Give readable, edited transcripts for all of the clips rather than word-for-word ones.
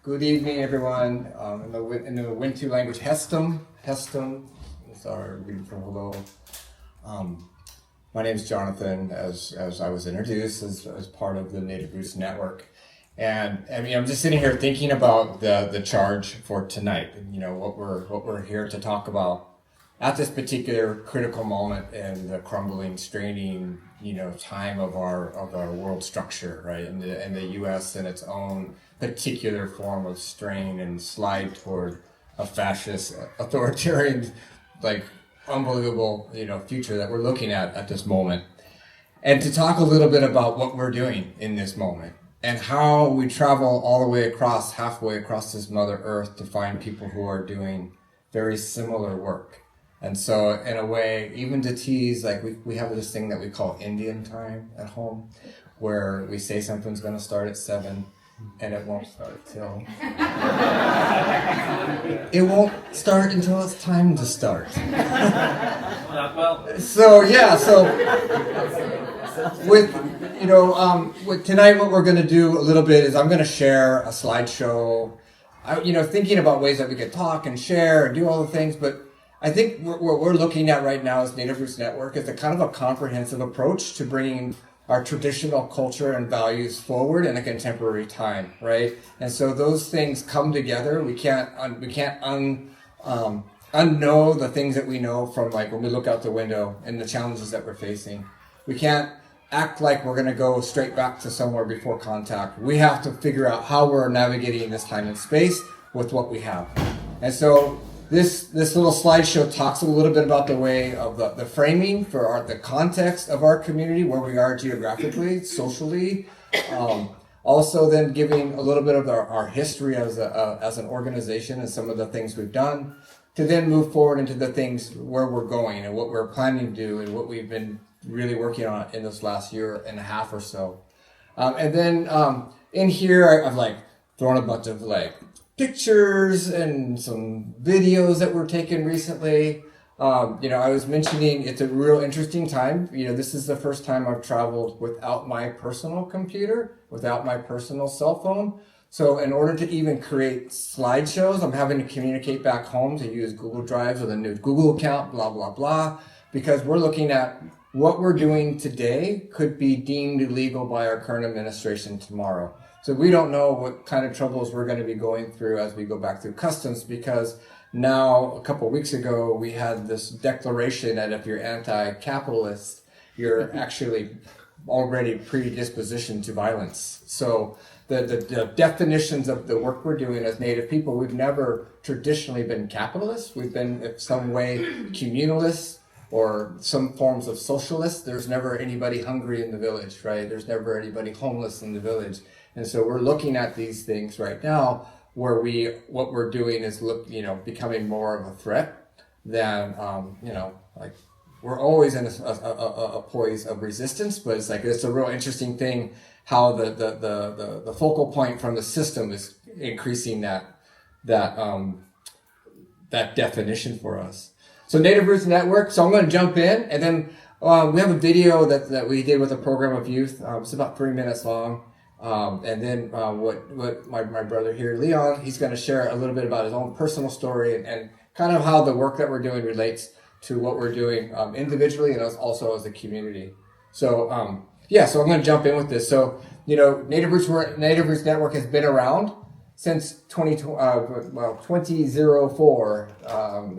Good evening, everyone. In the Wintu language, Hestum is our reading from hello. My name is Jonathon, as I was introduced as part of the Native Roots Network. And I mean, I'm just sitting here thinking about the charge for tonight, and, what we're here to talk about at this particular critical moment in the crumbling, straining, time of our world structure, right? And the U.S. in its own particular form of strain and slide toward a fascist, authoritarian, unbelievable, future that we're looking at this moment. And to talk a little bit about what we're doing in this moment and how we travel all the way halfway across this Mother Earth to find people who are doing very similar work. And so in a way, even to tease, we have this thing that we call Indian time at home, where we say something's going to start at 7 and it won't start till... It won't start until it's time to start. With tonight, what we're going to do a little bit is I'm going to share a slideshow, thinking about ways that we could talk and share and do all the things, but I think what we're looking at right now as Native Roots Network is a kind of a comprehensive approach to bringing our traditional culture and values forward in a contemporary time, right? And so those things come together. We can't unknow the things that we know from when we look out the window and the challenges that we're facing. We can't act like we're going to go straight back to somewhere before contact. We have to figure out how we're navigating this time and space with what we have. And so this little slideshow talks a little bit about the way of the framing for the context of our community, where we are geographically, socially. Also then giving a little bit of our history as an organization and some of the things we've done, to then move forward into the things where we're going and what we're planning to do and what we've been really working on in this last year and a half or so. And then in here, I've thrown a bunch of pictures and some videos that were taken recently. I was mentioning it's a real interesting time. This is the first time I've traveled without my personal computer, without my personal cell phone. So in order to even create slideshows, I'm having to communicate back home to use Google Drives with a new Google account, blah, blah, blah, because we're looking at what we're doing today could be deemed illegal by our current administration tomorrow. So we don't know what kind of troubles we're going to be going through as we go back through customs, because now, a couple of weeks ago, we had this declaration that if you're anti-capitalist, you're actually already predispositioned to violence. So the definitions of the work we're doing as Native people, we've never traditionally been capitalists. We've been in some way communalists or some forms of socialists. There's never anybody hungry in the village, right? There's never anybody homeless in the village. And so we're looking at these things right now where what we're doing is becoming more of a threat than, we're always in a poise of resistance, but it's a real interesting thing how the focal point from the system is increasing that definition for us. So Native Roots Network, so I'm going to jump in, and then we have a video that we did with a program of youth. It's about 3 minutes long. And then what my brother here, Leon, he's going to share a little bit about his own personal story and kind of how the work that we're doing relates to what we're doing individually and also as a community. So, so I'm going to jump in with this. So, Native Roots Network has been around since 2004,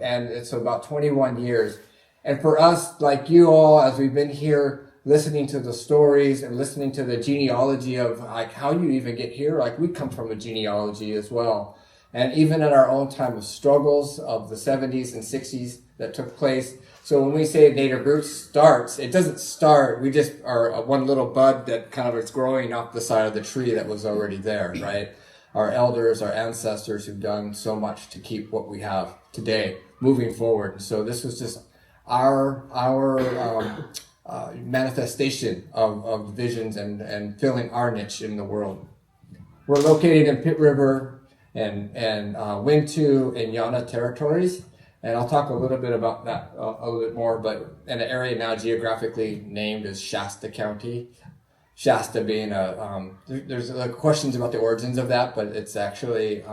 and it's about 21 years. And for us, like you all, as we've been here, listening to the stories and listening to the genealogy of how you even get here, we come from a genealogy as well. And even in our own time of struggles of the 70s and 60s that took place. So when we say Native Roots starts, it doesn't start. We just are one little bud that kind of is growing off the side of the tree that was already there, right? Our elders, our ancestors who've done so much to keep what we have today moving forward. And so this was just our manifestation of visions and filling our niche in the world. We're located in Pit River and Wintu and Móna territories, and I'll talk a little bit about that a little bit more, but in an area now geographically named as Shasta County. Shasta being there's questions about the origins of that, but it's actually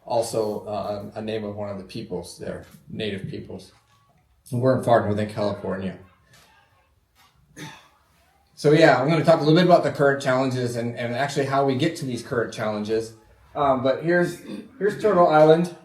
also a name of one of the peoples there, native peoples. We're in far northern California. So yeah, I'm going to talk a little bit about the current challenges and actually how we get to these current challenges. But here's Turtle Island,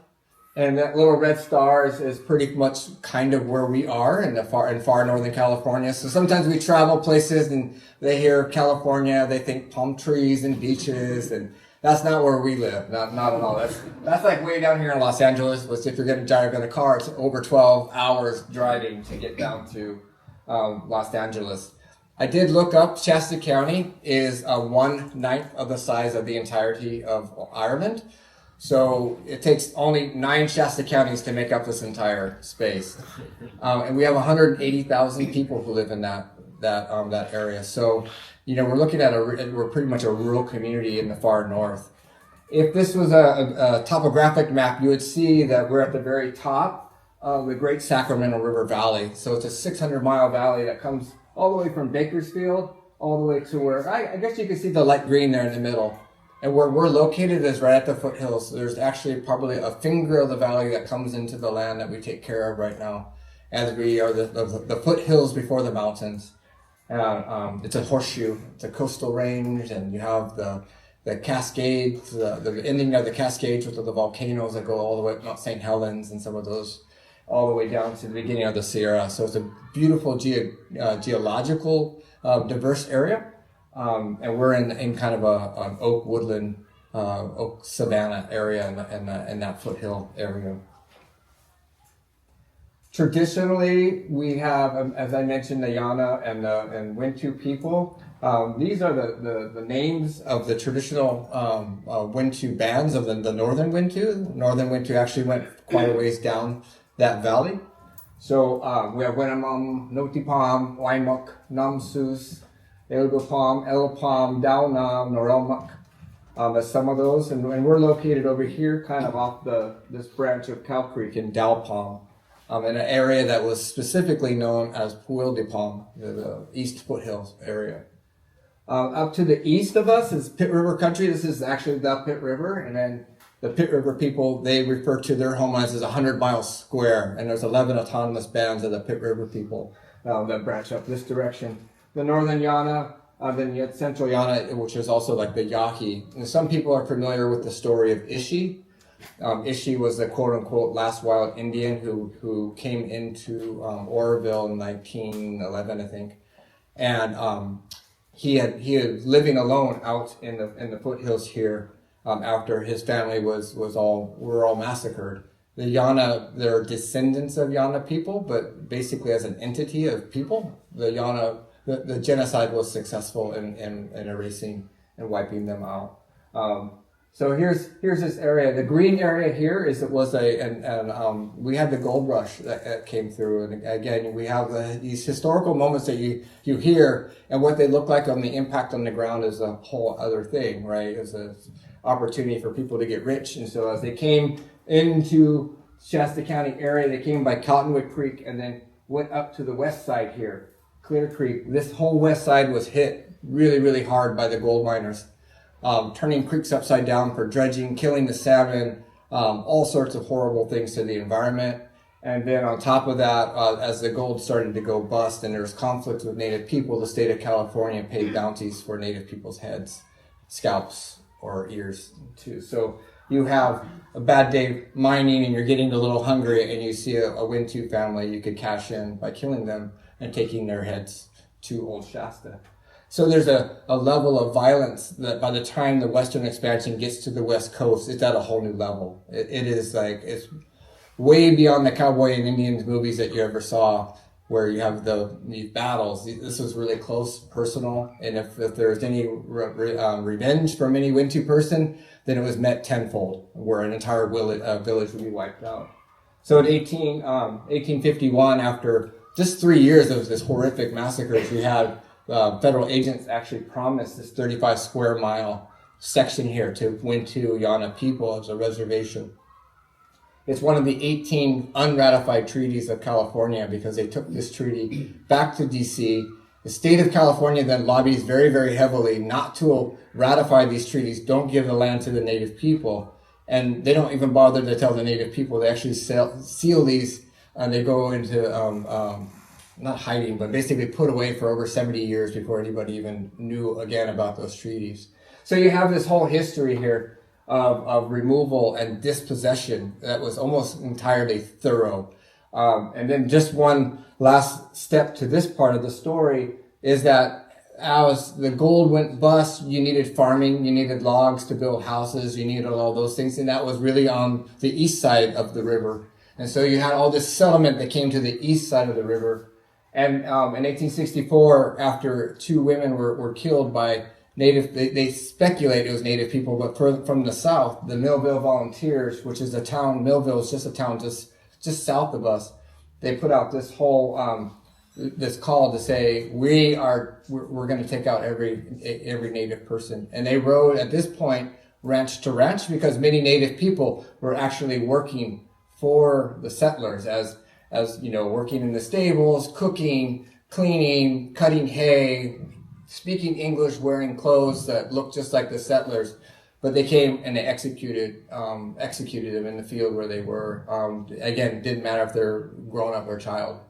and that little red star is pretty much kind of where we are in far northern California. So sometimes we travel places and they hear California, they think palm trees and beaches, and that's not where we live. Not at all. That's like way down here in Los Angeles. Which if you're going to drive in a car, it's over 12 hours driving to get down to Los Angeles. I did look up. Shasta County is 1/9 of the size of the entirety of Ireland. So it takes only 9 Shasta counties to make up this entire space. And we have 180,000 people who live in that area. So, we're looking at we're pretty much a rural community in the far north. If this was a topographic map, you would see that we're at the very top of the Great Sacramento River Valley. So it's a 600-mile valley that comes all the way from Bakersfield all the way to where, I guess you can see the light green there in the middle. And where we're located is right at the foothills. So there's actually probably a finger of the valley that comes into the land that we take care of right now, as we are the foothills before the mountains. It's a horseshoe. It's a coastal range, and you have the Cascades, the ending of the Cascades with the volcanoes that go all the way up Mount St. Helens and some of those, all the way down to the beginning of the Sierra. So it's a beautiful geological diverse area. And we're in kind of an oak woodland, oak savanna area in that foothill area. Traditionally, we have, as I mentioned, the Yana and Wintu people. These are the names of the traditional Wintu bands of the northern Wintu. Northern Wintu actually went quite a ways down that valley. So we have Winamum, Notipam, Waimuk, Namsus, Elgopam, Elpam, Dalnam, Norelmuk, as some of those. And we're located over here, kind of off this branch of Cow Creek in Dalpam, in an area that was specifically known as Puildipam, the East Foothills area. Up to the east of us is Pit River country. This is actually the Pit River. And then the Pit River people, they refer to their homelands as 100 miles square. And there's 11 autonomous bands of the Pit River people that branch up this direction. The Northern Yana, then you had Central Yana, which is also like the Yahi. And some people are familiar with the story of Ishi. Ishi was the quote-unquote last wild Indian who came into Oroville in 1911, I think. And he was living alone out in the foothills here after his family were all massacred. The Yana, they're descendants of Yana people, but basically as an entity of people, the Yana, the genocide was successful in erasing and wiping them out. So here's this area. The green area here we had the gold rush that came through, and again we have these historical moments that you hear, and what they look like on the impact on the ground is a whole other thing, right? It's an opportunity for people to get rich, and so as they came into Shasta County area, they came by Cottonwood Creek and then went up to the west side here, Clear Creek. This whole west side was hit really, really hard by the gold miners. Turning creeks upside down for dredging, killing the salmon, all sorts of horrible things to the environment. And then on top of that, as the gold started to go bust and there was conflict with Native people, the state of California paid bounties for Native people's heads, scalps, or ears too. So you have a bad day mining and you're getting a little hungry and you see a Wintu family, you could cash in by killing them and taking their heads to Old Shasta. So there's a level of violence that by the time the Western expansion gets to the West Coast, it's at a whole new level. It is like, it's way beyond the cowboy and Indians movies that you ever saw, where you have these battles. This was really close, personal, and if there's any revenge from any Wintu person, then it was met tenfold, where an entire village would be wiped out. So in 1851, after just 3 years of this horrific massacres, we had federal agents actually promised this 35 square mile section here to Wintu Yana people as a reservation. It's one of the 18 unratified treaties of California because they took this treaty back to DC The state of California then lobbies very, very heavily not to ratify these treaties, don't give the land to the native people. And they don't even bother to tell the native people. They actually seal these, and they go into, not hiding, but basically put away for over 70 years before anybody even knew again about those treaties. So you have this whole history here of removal and dispossession that was almost entirely thorough. And then just one last step to this part of the story is that as the gold went bust, you needed farming, you needed logs to build houses, you needed all those things, and that was really on the east side of the river. And so you had all this settlement that came to the east side of the river. And in 1864, after 2 women were killed by native, they speculate it was native people, but from the south, the Millville Volunteers, which is a town, Millville is just a town just south of us, they put out this whole this call to say we're going to take out every native person. And they rode at this point ranch to ranch because many native people were actually working for the settlers as working in the stables, cooking, cleaning, cutting hay, speaking English, wearing clothes that looked just like the settlers. But they came and they executed them in the field where they were. Again, it didn't matter if they're grown up or child.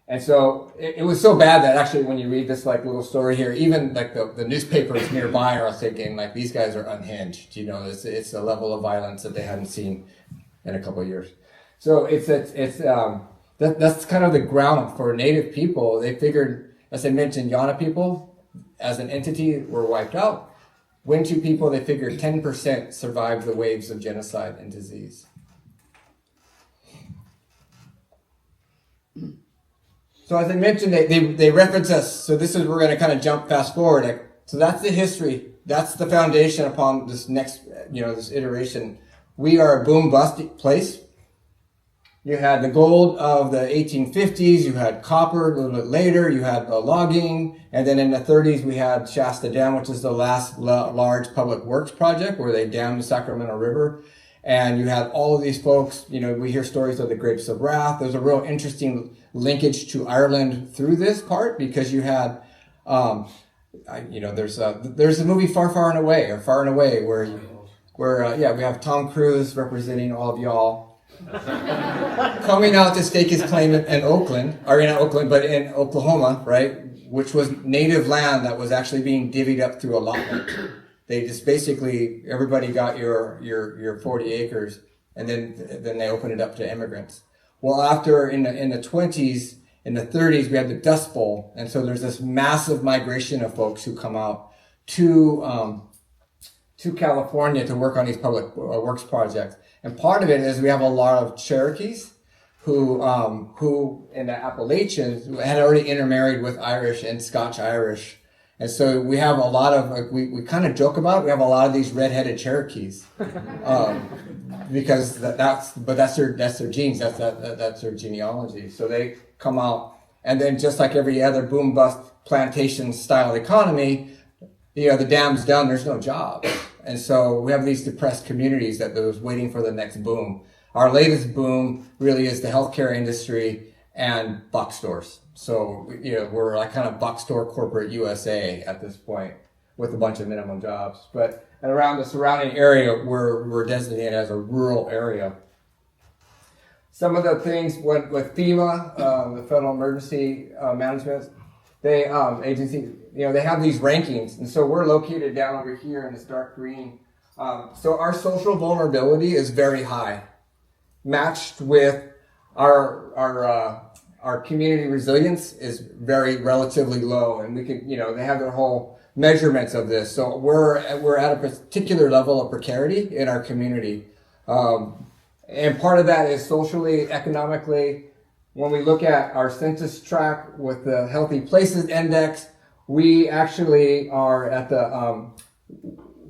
And so it was so bad that actually when you read this like little story here, even like the newspapers nearby are thinking like these guys are unhinged. It's a level of violence that they hadn't seen in a couple of years. So that's kind of the ground for native people. They figured, as I mentioned, Yana people as an entity were wiped out. Wintu people, they figured 10% survived the waves of genocide and disease. So as I mentioned, they reference us. So this is, we're going to kind of jump fast forward. So that's the history. That's the foundation upon this next, this iteration. We are a boom bust place. You had the gold of the 1850s, you had copper a little bit later, you had logging, and then in the 30s we had Shasta Dam, which is the last large public works project where they dammed the Sacramento River. And you had all of these folks, we hear stories of the Grapes of Wrath. There's a real interesting linkage to Ireland through this part because you had, there's a movie Far and Away where we have Tom Cruise representing all of y'all. Coming out to stake his claim in Oakland, or not Oakland, but in Oklahoma, right? Which was native land that was actually being divvied up through allotment. They just basically, everybody got your 40 acres, and then they opened it up to immigrants. Well, after in the 20s, in the 30s, we had the Dust Bowl, and so there's this massive migration of folks who come out to California to work on these public works projects. And part of it is we have a lot of Cherokees who in the Appalachians had already intermarried with Irish and Scotch Irish. And so we have a lot of, we kind of joke about it, we have a lot of these red-headed Cherokees. Because that's their genes, that's their genealogy. So they come out, and then just like every other boom-bust plantation-style economy, the dam's done, there's no jobs. And so we have these depressed communities that was waiting for the next boom. Our latest boom really is the healthcare industry and box stores. So, we're like kind of box store corporate USA at this point with a bunch of minimum jobs. But around the surrounding area, we're designated as a rural area. Some of the things with FEMA, the Federal Emergency Management Agency, they have these rankings, and so we're located down over here in this dark green. So our social vulnerability is very high, matched with our community resilience is very relatively low, and we can, they have their whole measurements of this. So we're at a particular level of precarity in our community, and part of that is socially, economically. When we look at our census tract with the Healthy Places Index, we actually are at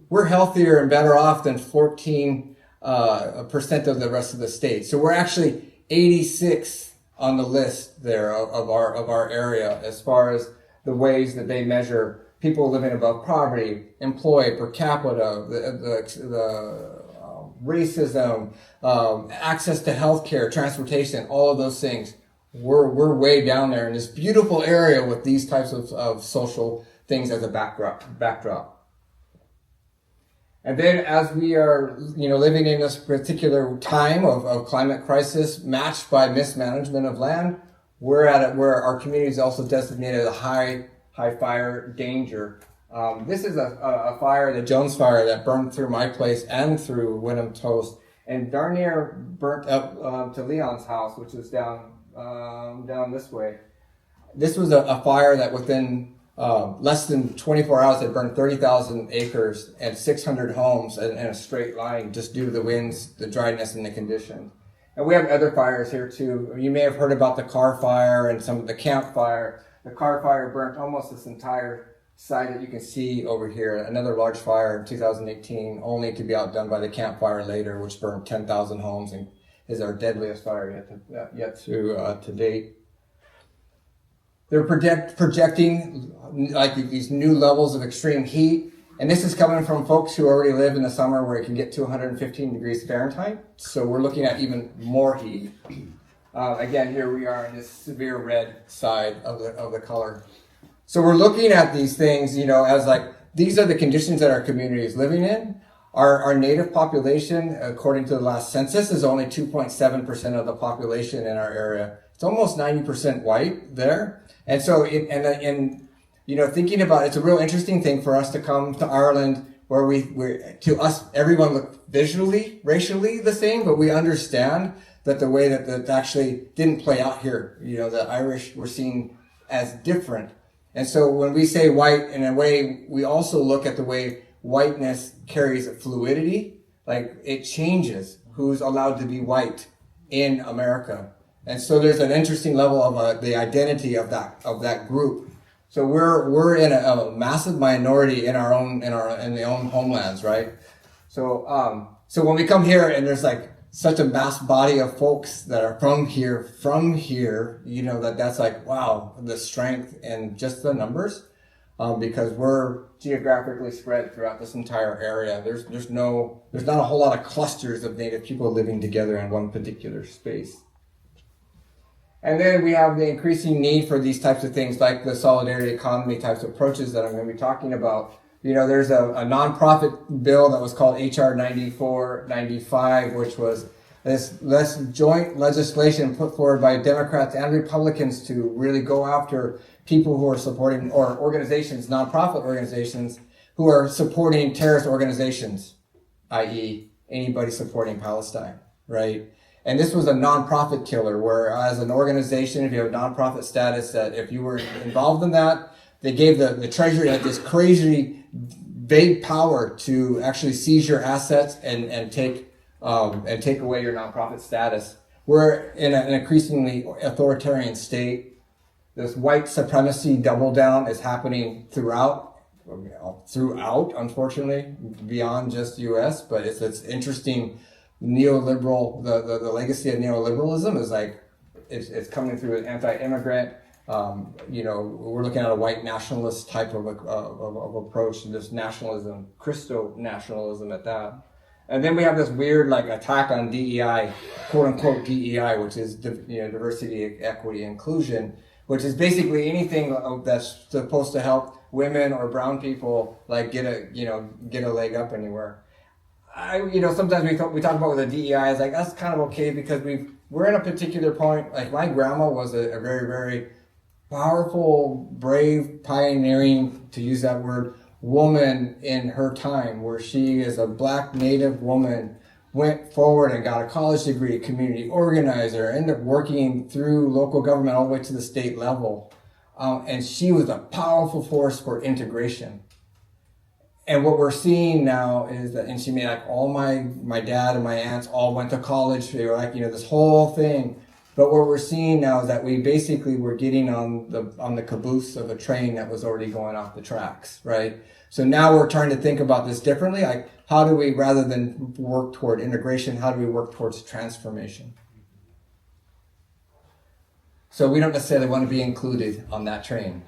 we're healthier and better off than 14% of the rest of the state. So we're actually 86th on the list there of our area as far as the ways that they measure people living above poverty, employed, per capita, the racism, access to healthcare, transportation, all of those things. we're way down there in this beautiful area with these types of social things as a backdrop. And then as we are, living in this particular time of climate crisis matched by mismanagement of land, we're at it where our community is also designated a high fire danger. This is a fire, the Jones fire, that burned through my place and through Wyndham Toast, and darn near burnt up to Leon's house, which is down this way. This was a fire that within less than 24 hours had burned 30,000 acres and 600 homes in a straight line, just due to the winds, the dryness, and the conditions. And we have other fires here too. You may have heard about the Carr fire and some of the Camp fire. The Carr fire burnt almost this entire side that you can see over here. Another large fire in 2018, only to be outdone by the Camp fire later, which burned 10,000 homes and is our deadliest fire yet to date. They're projecting like these new levels of extreme heat. And this is coming from folks who already live in the summer where it can get to 115 degrees Fahrenheit. So we're looking at even more heat. Again, here we are in this severe red side of the color. So we're looking at these things, as like, these are the conditions that our community is living in. Our native population, according to the last census, is only 2.7% of the population in our area. It's almost 90% white there. And so, thinking about it, it's a real interesting thing for us to come to Ireland where to us, everyone look visually, racially the same, but we understand that the way that actually didn't play out here, the Irish were seen as different. And so when we say white, in a way, we also look at the way whiteness carries fluidity, like it changes who's allowed to be white in America. And so there's an interesting level of the identity of that group. So we're in a massive minority in the own homelands, right? So when we come here and there's like such a mass body of folks that are from here, that's like, wow, the strength and just the numbers, because we're geographically spread throughout this entire area. There's not a whole lot of clusters of Native people living together in one particular space. And then we have the increasing need for these types of things like the solidarity economy types of approaches that I'm going to be talking about. There's a nonprofit bill that was called HR 9495, which was this joint legislation put forward by Democrats and Republicans to really go after people who are supporting, or organizations, nonprofit organizations, who are supporting terrorist organizations, i.e. anybody supporting Palestine, right? And this was a nonprofit killer, where as an organization, if you have nonprofit status, that if you were involved in that, they gave the Treasury this crazy vague power to actually seize your assets and take away your nonprofit status. We're in an increasingly authoritarian state. This white supremacy double down is happening throughout, unfortunately, beyond just U.S., but it's interesting. Neoliberal, the legacy of neoliberalism is like, it's coming through an anti-immigrant, we're looking at a white nationalist type of approach to this nationalism, Christo-nationalism at that. And then we have this weird like attack on DEI, quote unquote DEI, which is diversity, equity, inclusion, which is basically anything that's supposed to help women or brown people like get a leg up anywhere. Sometimes we talk about with the DEI, it's like, that's kind of okay because we're in a particular point. Like my grandma was a very, very powerful, brave, pioneering, to use that word, woman in her time, where she is a Black Native woman, went forward and got a college degree, community organizer, ended up working through local government all the way to the state level. And she was a powerful force for integration. And what we're seeing now is that, and she made like all my dad and my aunts all went to college. They were like, this whole thing. But what we're seeing now is that we basically were getting on the caboose of a train that was already going off the tracks, right? So now we're trying to think about this differently. Like, how do we, rather than work toward integration, how do we work towards transformation? So we don't necessarily want to be included on that train.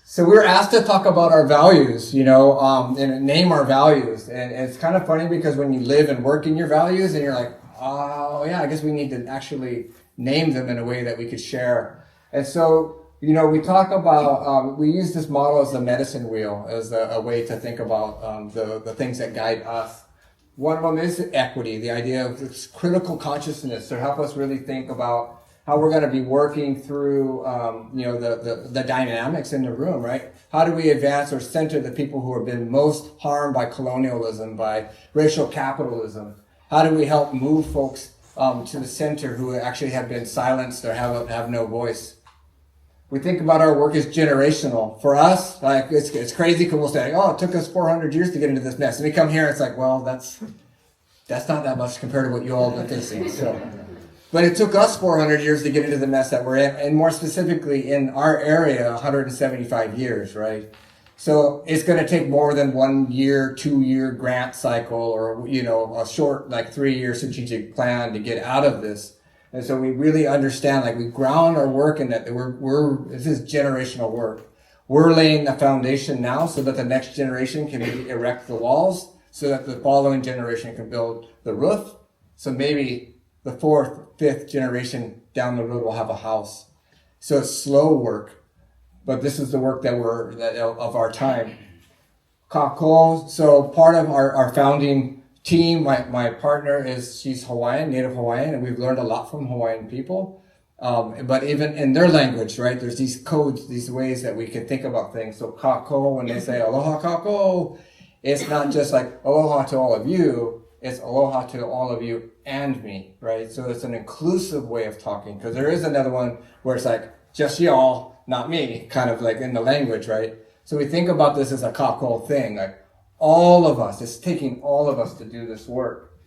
So we were asked to talk about our values, and name our values. And it's kind of funny because when you live and work in your values and you're like, oh yeah, I guess we need to actually name them in a way that we could share. And so, we talk about, we use this model as the medicine wheel, as a way to think about the things that guide us. One of them is equity, the idea of this critical consciousness to help us really think about how we're going to be working through, the dynamics in the room, right? How do we advance or center the people who have been most harmed by colonialism, by racial capitalism? How do we help move folks to the center who actually have been silenced or have no voice? We think about our work as generational. For us, like it's crazy because we'll say, oh, it took us 400 years to get into this mess. And we come here, it's like, well, that's not that much compared to what you all have been facing. So. But it took us 400 years to get into the mess that we're in, and more specifically in our area, 175 years, right? So it's going to take more than 1 year, 2 year grant cycle, or, a short, 3 year strategic plan to get out of this. And so we really understand, we ground our work in that this is generational work. We're laying the foundation now so that the next generation can erect the walls, so that the following generation can build the roof. So maybe the fourth, fifth generation down the road will have a house. So it's slow work, but this is the work that of our time. Kako, so part of our founding team, my partner she's Hawaiian, Native Hawaiian, and we've learned a lot from Hawaiian people. But even in their language, right, there's these codes, these ways that we can think about things. So kako, when they say aloha kako, it's not just like aloha to all of you, it's aloha to all of you and me, right? So it's an inclusive way of talking, because there is another one where it's like just y'all, not me, kind of like in the language, right? So we think about this as a kako thing, like all of us, it's taking all of us to do this work.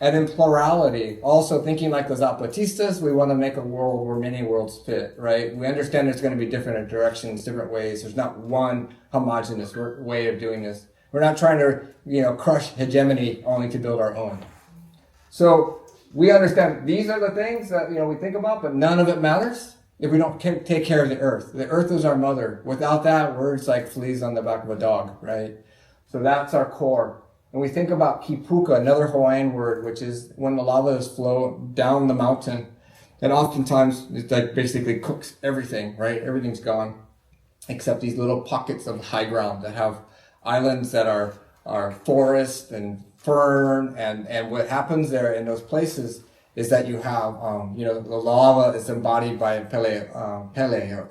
And in plurality, also thinking like the Zapatistas, we want to make a world where many worlds fit, right? We understand there's going to be different directions, different ways. There's not one homogenous way of doing this. We're not trying to, crush hegemony only to build our own. So we understand these are the things that, we think about, but none of it matters if we don't take care of the earth. The earth is our mother. Without that, we're just like fleas on the back of a dog, right? So that's our core. And we think about kipuka, another Hawaiian word, which is when the lava is flowing down the mountain. And oftentimes, it basically cooks everything, right? Everything's gone, except these little pockets of high ground that have islands that are forest and fern, and what happens there in those places is that you have, the lava is embodied by Pele Honumea.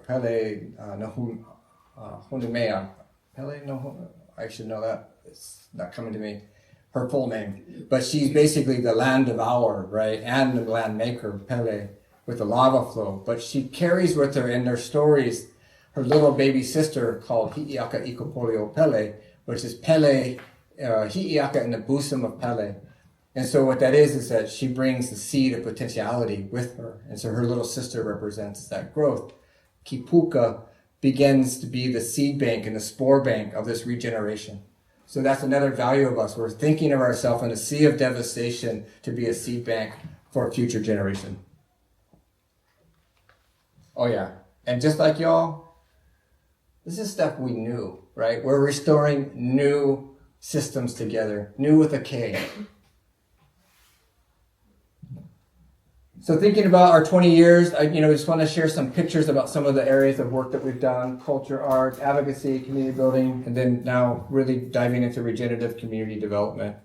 Pele no, I should know that. It's not coming to me, her full name. But she's basically the land devourer, right? And the land maker, Pele, with the lava flow. But she carries with her in their stories her little baby sister called Hi'iaka Ikopolio Pele, which is Pele, Hi'iaka in the bosom of Pele. And so what that is that she brings the seed of potentiality with her. And so her little sister represents that growth. Kipuka begins to be the seed bank and the spore bank of this regeneration. So that's another value of us. We're thinking of ourselves in a sea of devastation to be a seed bank for a future generation. Oh yeah. And just like y'all, this is stuff we knew, right? We're restoring new systems together. New with a K. So thinking about our 20 years, I just want to share some pictures about some of the areas of work that we've done: culture, art, advocacy, community building, and then now really diving into regenerative community development.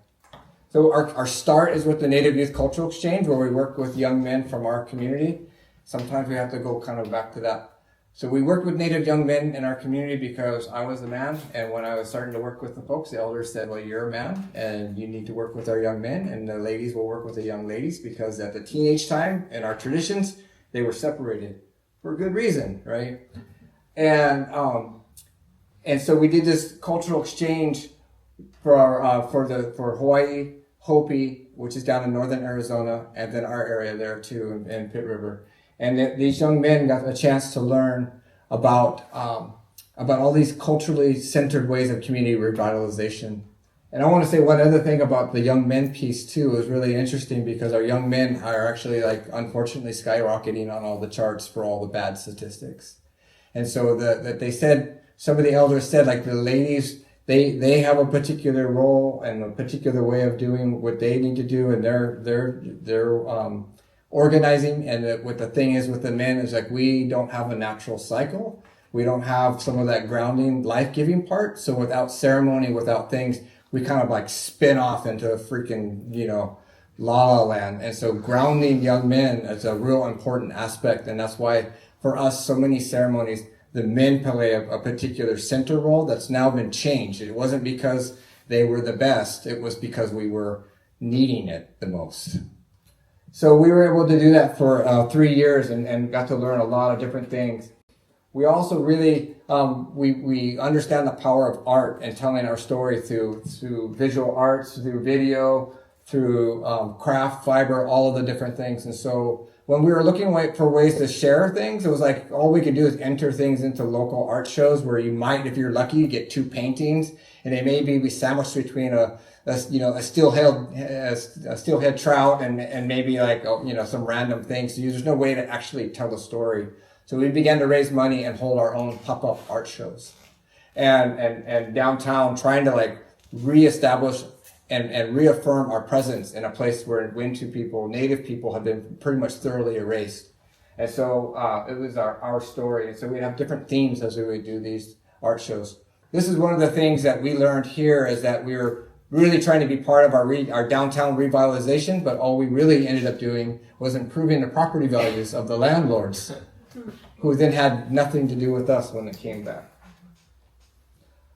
So our start is with the Native Youth Cultural Exchange, where we work with young men from our community. Sometimes we have to go kind of back to that. So we worked with Native young men in our community because I was a man, and when I was starting to work with the folks, the elders said, well, you're a man, and you need to work with our young men, and the ladies will work with the young ladies, because at the teenage time, in our traditions, they were separated for a good reason, right? And so we did this cultural exchange for Hawaii, Hopi, which is down in northern Arizona, and then our area there too, in Pitt River. And these young men got a chance to learn about all these culturally centered ways of community revitalization. And I want to say one other thing about the young men piece too is really interesting, because our young men are actually unfortunately skyrocketing on all the charts for all the bad statistics. And so that they said, some of the elders said, the ladies, they have a particular role and a particular way of doing what they need to do, and their organizing. And what the thing is with the men is like, we don't have a natural cycle. We don't have some of that grounding, life-giving part. So without ceremony, without things, we kind of like spin off into a freaking, la la land. And so grounding young men is a real important aspect. And that's why for us, so many ceremonies, the men play a particular center role that's now been changed. It wasn't because they were the best. It was because we were needing it the most. So we were able to do that for 3 years and got to learn a lot of different things. We also really, we understand the power of art and telling our story through visual arts, through video, through craft, fiber, all of the different things. And so when we were looking for ways to share things, it was like all we could do is enter things into local art shows where you might, if you're lucky, get 2 paintings, and they may be sandwiched between a steelhead trout and maybe like some random things. So there's no way to actually tell a story. So we began to raise money and hold our own pop-up art shows, and downtown, trying to like reestablish and reaffirm our presence in a place where Wintu people, native people, have been pretty much thoroughly erased. And so it was our story. And so we have different themes as we would do these art shows. This is one of the things that we learned here, is that we were really trying to be part of our downtown revitalization, but all we really ended up doing was improving the property values of the landlords, who then had nothing to do with us when it came back.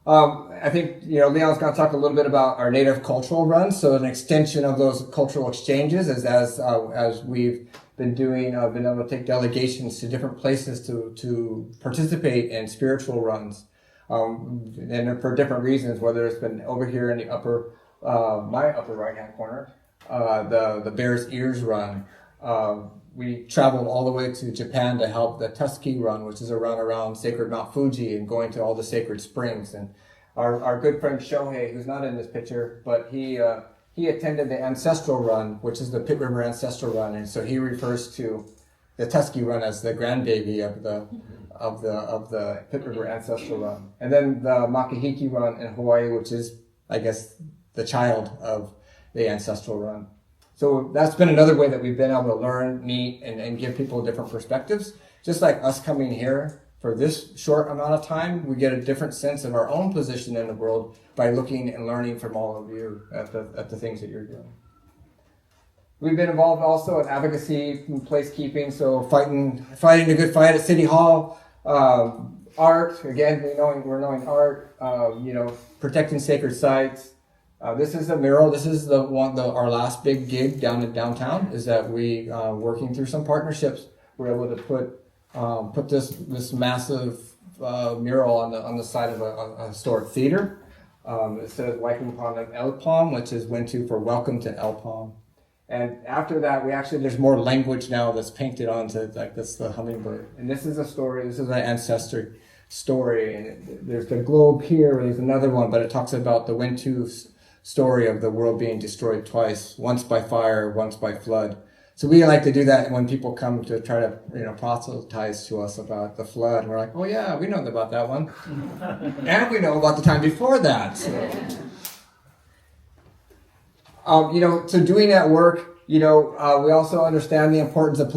I think, Leon's going to talk a little bit about our native cultural runs. So an extension of those cultural exchanges is as we've been doing, been able to take delegations to different places to participate in spiritual runs. And for different reasons, whether it's been over here in the my upper right-hand corner, the Bear's Ears run. We traveled all the way to Japan to help the Tusky run, which is a run around sacred Mount Fuji and going to all the sacred springs. And our good friend Shohei, who's not in this picture, but he attended the Ancestral Run, which is the Pit River Ancestral Run. And so he refers to the Tusky run as the grandbaby of the Pit River Ancestral Run. And then the Makahiki run in Hawaii, which is, I guess, the child of the Ancestral Run. So that's been another way that we've been able to learn, meet, and give people different perspectives. Just like us coming here for this short amount of time, we get a different sense of our own position in the world by looking and learning from all of you at the things that you're doing. We've been involved also in advocacy and placekeeping, so fighting a good fight at City Hall, art, again, we're knowing art, protecting sacred sites. This is a mural. This is our last big gig down in downtown, is that we, working through some partnerships, we're able to put this massive mural on the side of a historic theater. It says Waikumpan Elpam, which is Wintu for Welcome to Elpam. And after that, there's more language now that's painted onto, like, this, the hummingbird. And this is a story, this is an ancestry story. And there's the globe here, there's another one, but it talks about the Wintu story of the world being destroyed twice, once by fire, once by flood. So we like to do that when people come to try to, proselytize to us about the flood. And we're like, oh yeah, we know about that one. And we know about the time before that. So doing that work, we also understand the importance of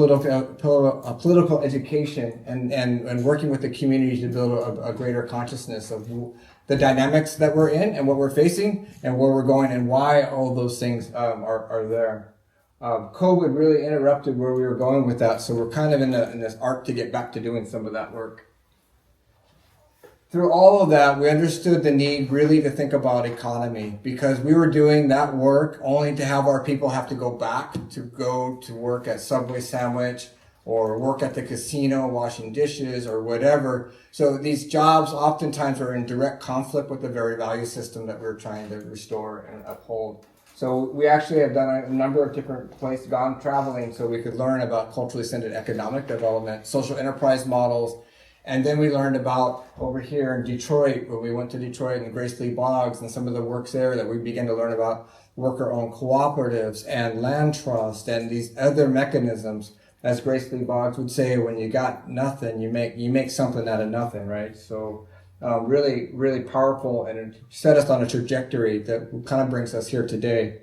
political education and working with the community to build a greater consciousness of the dynamics that we're in and what we're facing and where we're going and why all those things are there. COVID really interrupted where we were going with that, so we're kind of in this arc to get back to doing some of that work. Through all of that, we understood the need really to think about economy, because we were doing that work only to have our people have to go back to work at Subway Sandwich or work at the casino washing dishes or whatever. So these jobs oftentimes are in direct conflict with the very value system that we're trying to restore and uphold. So we actually have done a number of different places, gone traveling so we could learn about culturally centered economic development, social enterprise models. And then we learned about over here in Detroit, when we went to Detroit and Grace Lee Boggs and some of the works there, that we began to learn about worker-owned cooperatives and land trust and these other mechanisms. As Grace Lee Boggs would say, when you got nothing, you make something out of nothing, right? So really, really powerful, and it set us on a trajectory that kind of brings us here today.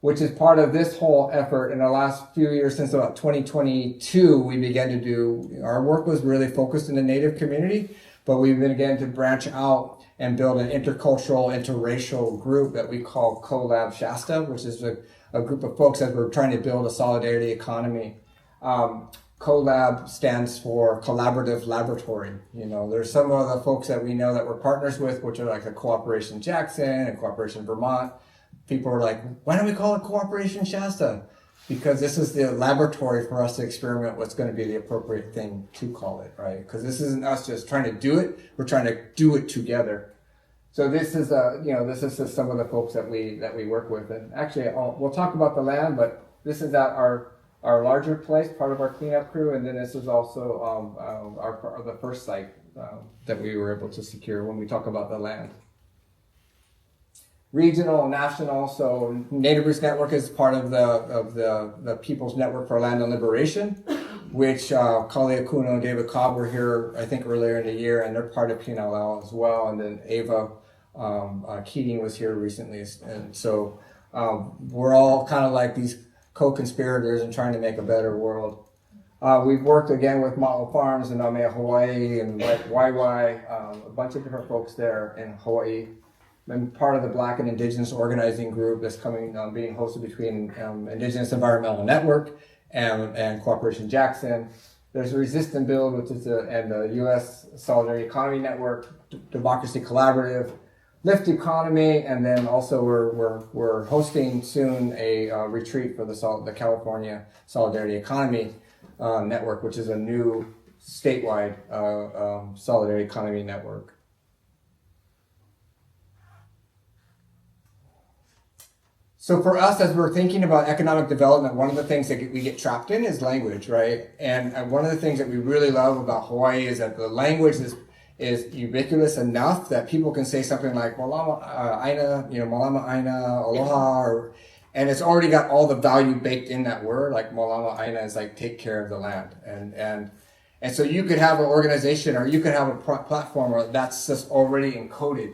which is part of this whole effort. In the last few years, since about 2022, we began to do, our work was really focused in the Native community, but we began to branch out and build an intercultural, interracial group that we call Collab Shasta, which is a group of folks that we're trying to build a solidarity economy. Collab stands for Collaborative Laboratory. You know, there's some of the folks that we know that we're partners with, which are like the Cooperation Jackson and Cooperation Vermont. People are like, why don't we call it Cooperation Shasta? Because this is the laboratory for us to experiment what's going to be the appropriate thing to call it, right? Because this isn't us just trying to do it; we're trying to do it together. So this is, this is just some of the folks that we work with. And actually, we'll talk about the land, but this is at our larger place, part of our cleanup crew, and then this is also the first site that we were able to secure when we talk about the land. Regional, national, so Native Roots Network is part of the People's Network for Land and Liberation, which Kali Akuno and David Cobb were here, I think, earlier in the year, and they're part of PNLL as well. And then Ava Keating was here recently, and so we're all kind of like these co-conspirators and trying to make a better world. We've worked again with Ma'o Farms in Naumea, Hawaii, and YY, a bunch of different folks there in Hawaii. I'm part of the Black and Indigenous organizing group that's being hosted between Indigenous Environmental Network and Cooperation Jackson. There's Resist and Build, which is and the U.S. Solidarity Economy Network, Democracy Collaborative, Lift Economy, and then also we're hosting soon a retreat for the California Solidarity Economy Network, which is a new statewide solidarity economy network. So for us, as we're thinking about economic development, one of the things that we get trapped in is language, right? And one of the things that we really love about Hawaii is that the language is ubiquitous enough that people can say something like Malama Aina, Malama Aina, Aloha, and it's already got all the value baked in that word. Like Malama Aina is like take care of the land, and so you could have an organization or you could have a platform where that's just already encoded.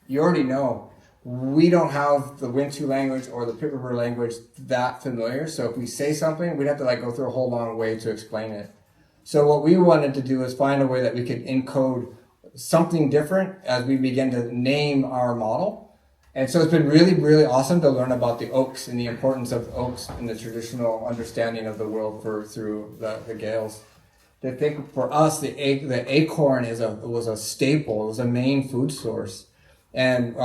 You already know. We don't have the Wintu language or the Pit River language that familiar. So if we say something, we'd have to go through a whole long way to explain it. So what we wanted to do is find a way that we could encode something different as we begin to name our model. And so it's been really, really awesome to learn about the oaks and the importance of oaks in the traditional understanding of the world through the Gaels. To think for us, the acorn was a staple, it was a main food source. And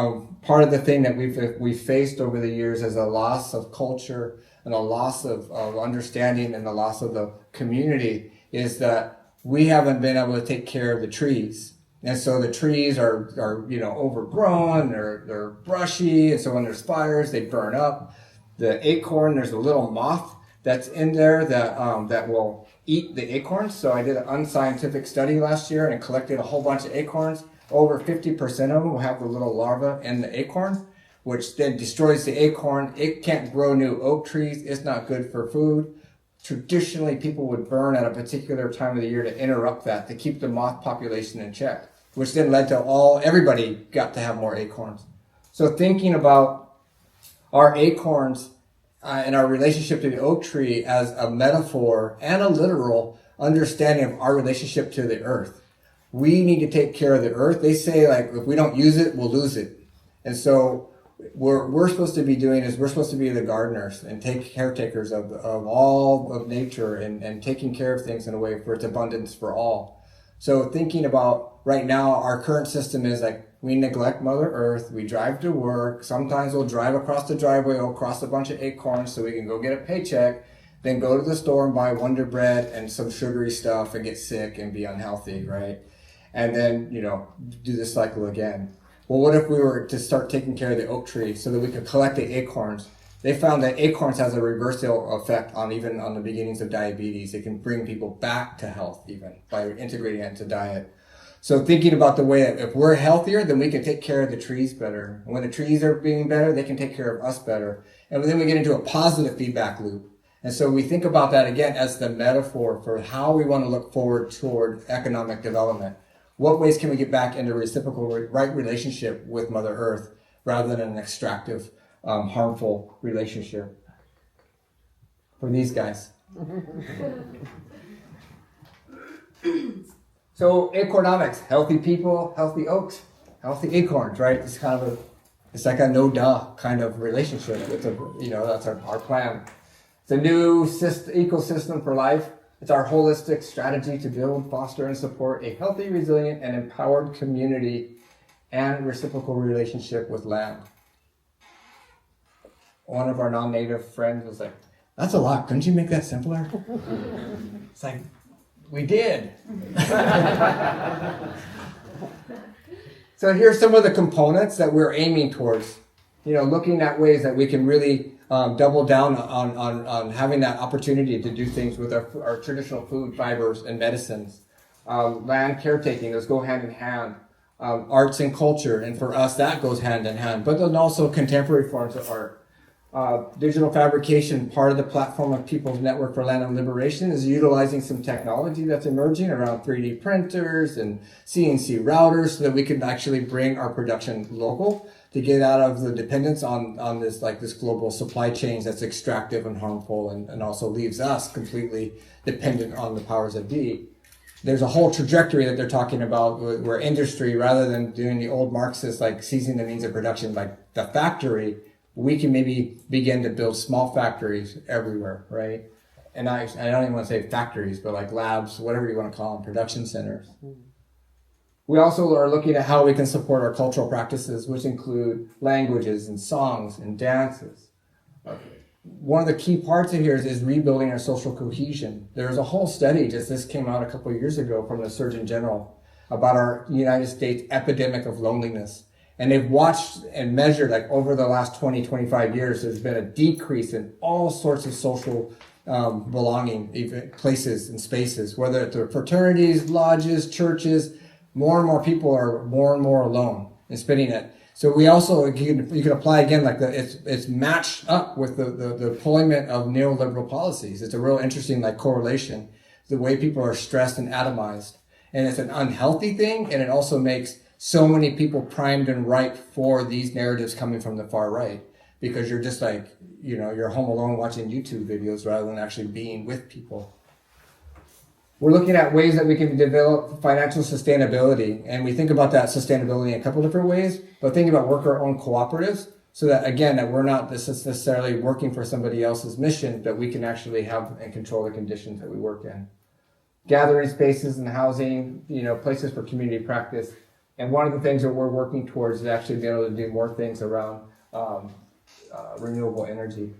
part of the thing that we've faced over the years is a loss of culture and a loss of understanding and the loss of the community is that we haven't been able to take care of the trees. And so the trees are overgrown, they're brushy, and so when there's fires, they burn up. The acorn, there's a little moth that's in there that will eat the acorns. So I did an unscientific study last year and collected a whole bunch of acorns. Over 50% of them will have the little larva in the acorn, which then destroys the acorn. It can't grow new oak trees. It's not good for food. Traditionally, people would burn at a particular time of the year to interrupt that, to keep the moth population in check, which then led to everybody got to have more acorns. So thinking about our acorns and our relationship to the oak tree as a metaphor and a literal understanding of our relationship to the earth. We need to take care of the earth. They say if we don't use it, we'll lose it. And so what we're supposed to be doing is we're supposed to be the gardeners and caretakers of all of nature and taking care of things in a way for its abundance for all. So thinking about right now, our current system is we neglect Mother Earth. We drive to work. Sometimes we'll drive across the driveway, we'll cross a bunch of acorns so we can go get a paycheck, then go to the store and buy Wonder Bread and some sugary stuff and get sick and be unhealthy, right? And then, do the cycle again. Well, what if we were to start taking care of the oak tree so that we could collect the acorns? They found that acorns has a reversal effect even on the beginnings of diabetes. It can bring people back to health even by integrating it into diet. So thinking about the way that if we're healthier, then we can take care of the trees better. And when the trees are being better, they can take care of us better. And then we get into a positive feedback loop. And so we think about that again as the metaphor for how we want to look forward toward economic development. What ways can we get back into a reciprocal right relationship with Mother Earth rather than an extractive, harmful relationship? for these guys. So acornomics, healthy people, healthy oaks, healthy acorns, right? It's kind of it's like a no-duh kind of relationship. It's that's our plan. It's a new ecosystem for life. It's our holistic strategy to build, foster, and support a healthy, resilient, and empowered community and reciprocal relationship with land. One of our non-native friends was like, "That's a lot. Couldn't you make that simpler?" It's like, we did. So here's some of the components that we're aiming towards. Looking at ways that we can really double down on having that opportunity to do things with our traditional food, fibers, and medicines. Land caretaking, those go hand in hand. Arts and culture, and for us that goes hand in hand. But then also contemporary forms of art. Digital fabrication, part of the platform of People's Network for Land and Liberation, is utilizing some technology that's emerging around 3D printers and CNC routers so that we can actually bring our production local to get out of the dependence on this global supply chain that's extractive and harmful and also leaves us completely dependent on the powers that be. There's a whole trajectory that they're talking about where industry, rather than doing the old Marxist, like seizing the means of production like the factory, we can maybe begin to build small factories everywhere, right? And I don't even want to say factories, but like labs, whatever you want to call them, production centers. We also are looking at how we can support our cultural practices, which include languages and songs and dances. One of the key parts of here is rebuilding our social cohesion. There's a whole study, this came out a couple of years ago from the Surgeon General about our United States epidemic of loneliness. And they've watched and measured, like over the last 20, 25 years, there's been a decrease in all sorts of social belonging, even places and spaces, whether it's fraternities, lodges, churches. More and more people are more and more alone and spending it. So we also, you can apply again, like it's matched up with the deployment of neoliberal policies. It's a real interesting correlation, the way people are stressed and atomized. And it's an unhealthy thing, and it also makes so many people primed and ripe for these narratives coming from the far right, because you're just you're home alone watching YouTube videos rather than actually being with people. We're looking at ways that we can develop financial sustainability, and we think about that sustainability in a couple different ways, but think about worker-owned cooperatives so that, again, that we're not necessarily working for somebody else's mission, but we can actually have and control the conditions that we work in. Gathering spaces and housing, places for community practice. And one of the things that we're working towards is actually being able to do more things around renewable energy.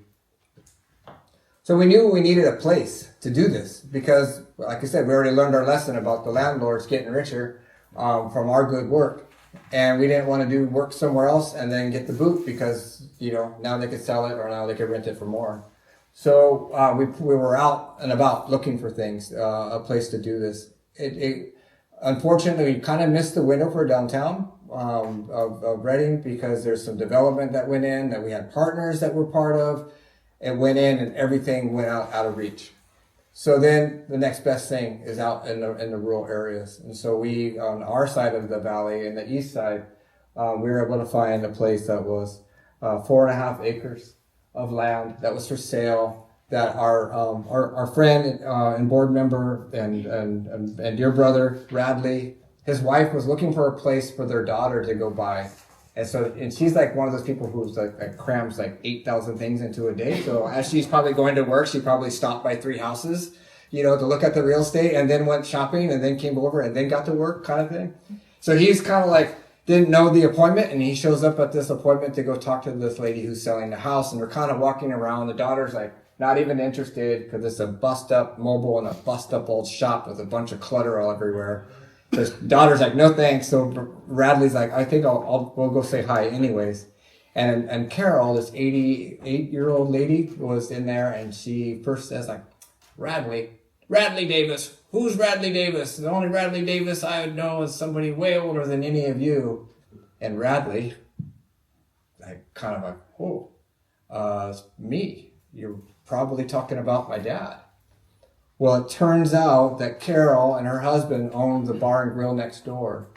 So we knew we needed a place to do this because, like I said, we already learned our lesson about the landlords getting richer from our good work. And we didn't want to do work somewhere else and then get the boot because, now they could sell it or now they could rent it for more. So we were out and about looking for things, a place to do this. Unfortunately, we kind of missed the window for downtown of Reading because there's some development that went in that we had partners that were part of. It went in and everything went out of reach. So then the next best thing is out in the rural areas. And so we, on our side of the valley, in the east side, we were able to find a place that was 4.5 acres of land that was for sale, that our friend and board member and dear brother, Radley, his wife was looking for a place for their daughter to go by. And she's like one of those people who's like crams 8,000 things into a day. So as she's probably going to work, she probably stopped by 3 houses, to look at the real estate, and then went shopping and then came over and then got to work kind of thing. So he's kind of didn't know the appointment, and he shows up at this appointment to go talk to this lady who's selling the house, and they're kind of walking around. The daughter's not even interested because it's a bust up mobile and a bust up old shop with a bunch of clutter all everywhere. His daughter's no thanks. So Radley's I think we'll go say hi anyways. And Carol, this 88-year-old lady, was in there, and she first says Radley Davis. Who's Radley Davis? The only Radley Davis I would know is somebody way older than any of you. And Radley, it's me. You're probably talking about my dad. Well, it turns out that Carol and her husband owned the bar and grill next door.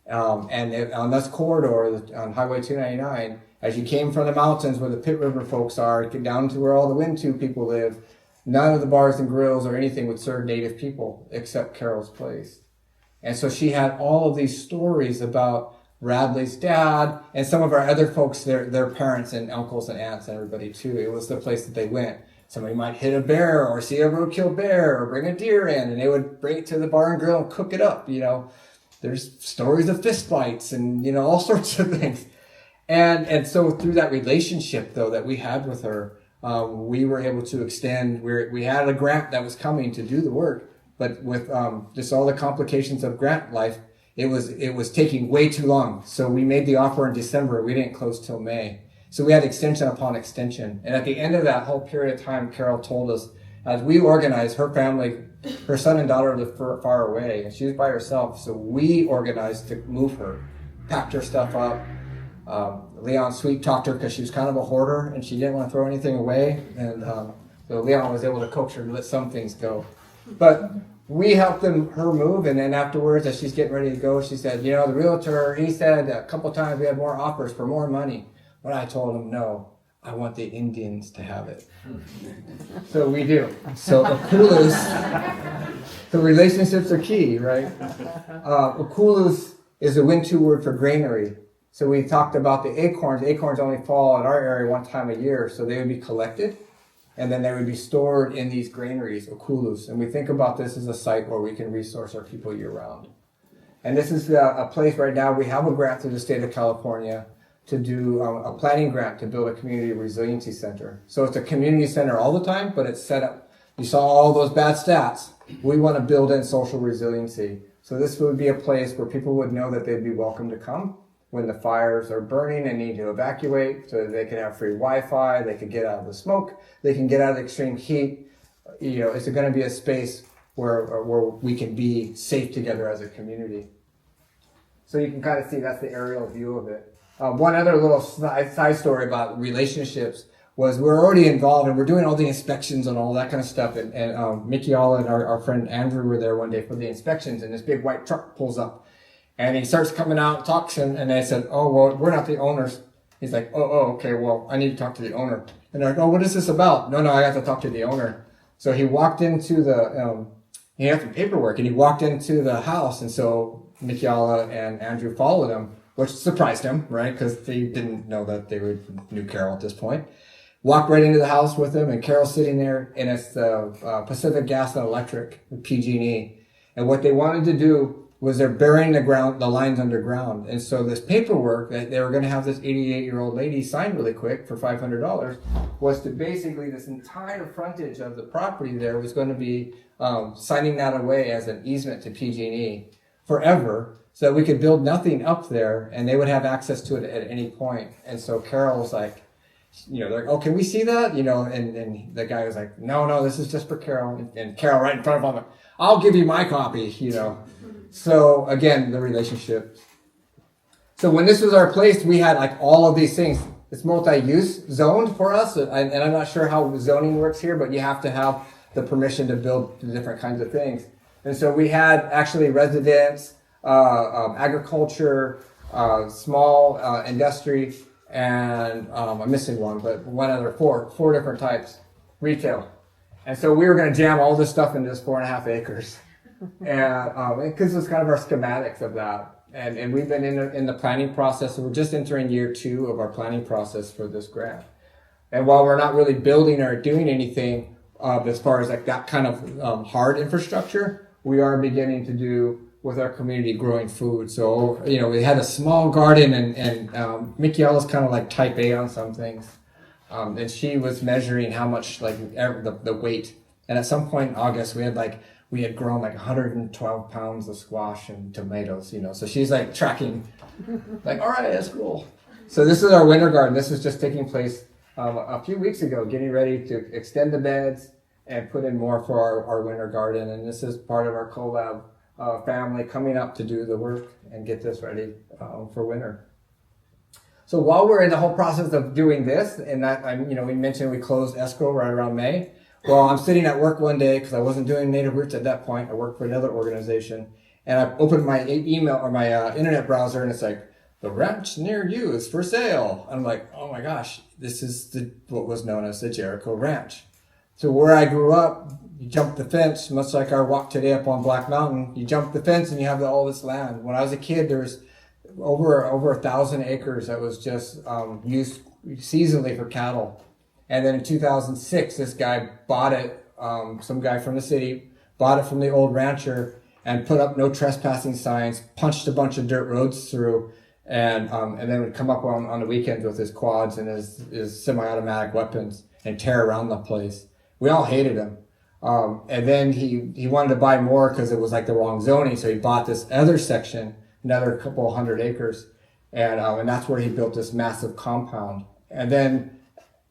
And on this corridor on Highway 299, as you came from the mountains where the Pit River folks are, get down to where all the Wintu people live, none of the bars and grills or anything would serve Native people except Carol's place. And so she had all of these stories about Radley's dad and some of our other folks, their parents and uncles and aunts and everybody too. It was the place that they went. Somebody might hit a bear or see a roadkill bear or bring a deer in, and they would bring it to the bar and grill and cook it up. There's stories of fist fights and, all sorts of things. And so through that relationship though that we had with her, we were able to extend. We had a grant that was coming to do the work, but with just all the complications of grant life, it was taking way too long. So we made the offer in December. We didn't close till May. So we had extension upon extension. And at the end of that whole period of time, Carol told us, as we organized, her family, her son and daughter lived far away, and she was by herself. So we organized to move her, packed her stuff up. Leon sweet talked her because she was kind of a hoarder and she didn't want to throw anything away. And so Leon was able to coax her to let some things go. But we helped her move, and then afterwards, as she's getting ready to go, she said, the realtor, he said a couple times we had more offers for more money. But I told him, no, I want the Indians to have it. So we do. So Okulus, the relationships are key, right? Okulus is a Wintu word for granary. So we talked about the acorns. Acorns only fall in our area one time a year, so they would be collected, and then they would be stored in these granaries, okulus. And we think about this as a site where we can resource our people year-round. And this is a place right now, we have a grant through the state of California to do a planning grant to build a community resiliency center. So it's a community center all the time, but it's set up. You saw all those bad stats. We want to build in social resiliency. So this would be a place where people would know that they'd be welcome to come when the fires are burning and need to evacuate, so that they can have free Wi-Fi, they can get out of the smoke, they can get out of the extreme heat. It's going to be a space where we can be safe together as a community. So you can kind of see that's the aerial view of it. One other little side story about relationships was we're already involved and we're doing all the inspections and all that kind of stuff. And Mickey Alla and our friend Andrew were there one day for the inspections, and this big white truck pulls up. And he starts coming out and talks, and they said, oh, well, we're not the owners. He's like, okay, well, I need to talk to the owner. And they're like, oh, what is this about? No, I have to talk to the owner. So he walked into he had some paperwork, and he walked into the house, and so Mickey Alla and Andrew followed him, which surprised him, right? Because they didn't know that they knew Carol at this point. Walked right into the house with him, and Carol's sitting there, and it's the Pacific Gas and Electric, PG&E. And what they wanted to do was they're burying the lines underground. And so this paperwork that they were going to have this 88-year-old lady sign really quick for $500 was to basically this entire frontage of the property there was going to be signing that away as an easement to PG&E forever, so that we could build nothing up there and they would have access to it at any point. And so Carol's like, they're like, oh, can we see that? And the guy was like, no, this is just for Carol. And Carol right in front of him, I'll give you my copy, So again, the relationship. So when this was our place, we had like all of these things. It's multi-use zoned for us, and I'm not sure how zoning works here, but you have to have the permission to build the different kinds of things. And so we had actually residence, agriculture, small industry, and I'm missing one, but one other, four different types, retail. And so we were going to jam all this stuff into this 4.5 acres. And because it's kind of our schematics of that. And we've been in the planning process, and we're just entering year 2 of our planning process for this grant. And while we're not really building or doing anything as far as like that kind of hard infrastructure, we are beginning to do with our community growing food. So, we had a small garden, and Mickey Alla's kind of like type A on some things. And she was measuring how much the weight. And at some point in August, we had grown like 112 pounds of squash and tomatoes, so she's like tracking, like, all right, that's cool. So this is our winter garden. This was just taking place a few weeks ago, getting ready to extend the beds and put in more for our winter garden. And this is part of our collab family coming up to do the work and get this ready for winter. So while we're in the whole process of doing this, and that, we mentioned we closed escrow right around May. Well, I'm sitting at work one day because I wasn't doing Native Roots at that point. I worked for another organization, and I opened my email or my internet browser, and it's like, the ranch near you is for sale. And I'm like, oh my gosh, this is what was known as the Jericho Ranch. So where I grew up, you jump the fence, much like our walk today up on Black Mountain. You jump the fence and you have all this land. When I was a kid, there was over 1,000 acres that was just used seasonally for cattle. And then in 2006, this guy bought it. Some guy from the city bought it from the old rancher and put up no trespassing signs, punched a bunch of dirt roads through, and then would come up on the weekends with his quads and his semi-automatic weapons and tear around the place. We all hated him. And then he wanted to buy more because it was like the wrong zoning, so he bought this other section, another couple 100 acres, and that's where he built this massive compound. And then,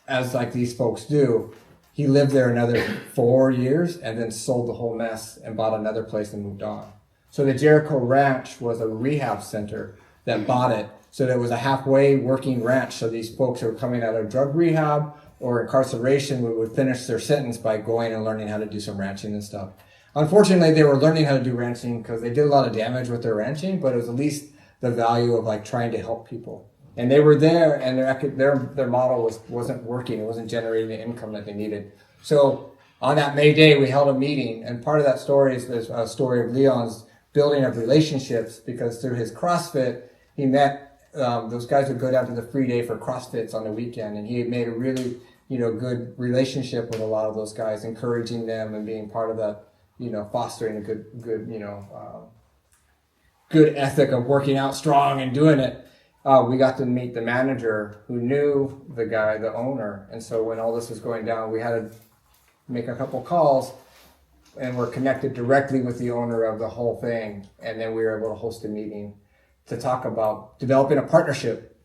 as like these folks do, he lived there another 4 years and then sold the whole mess and bought another place and moved on. So the Jericho Ranch was a rehab center that bought it. So that it was a halfway working ranch. So these folks who were coming out of drug rehab or incarceration would finish their sentence by going and learning how to do some ranching and stuff. Unfortunately, they were learning how to do ranching because they did a lot of damage with their ranching, but it was at least the value of like trying to help people. And they were there, and their model wasn't working. It wasn't generating the income that they needed. So on that May Day, we held a meeting, and part of that story is there's a story of Leon's building of relationships, because through his CrossFit, he met those guys would go down to the free day for CrossFits on the weekend, and he had made a really good relationship with a lot of those guys, encouraging them and being part of that, fostering a good ethic of working out strong and doing it. We got to meet the manager who knew the guy, the owner. And so when all this was going down, we had to make a couple calls, and we're connected directly with the owner of the whole thing. And then we were able to host a meeting to talk about developing a partnership.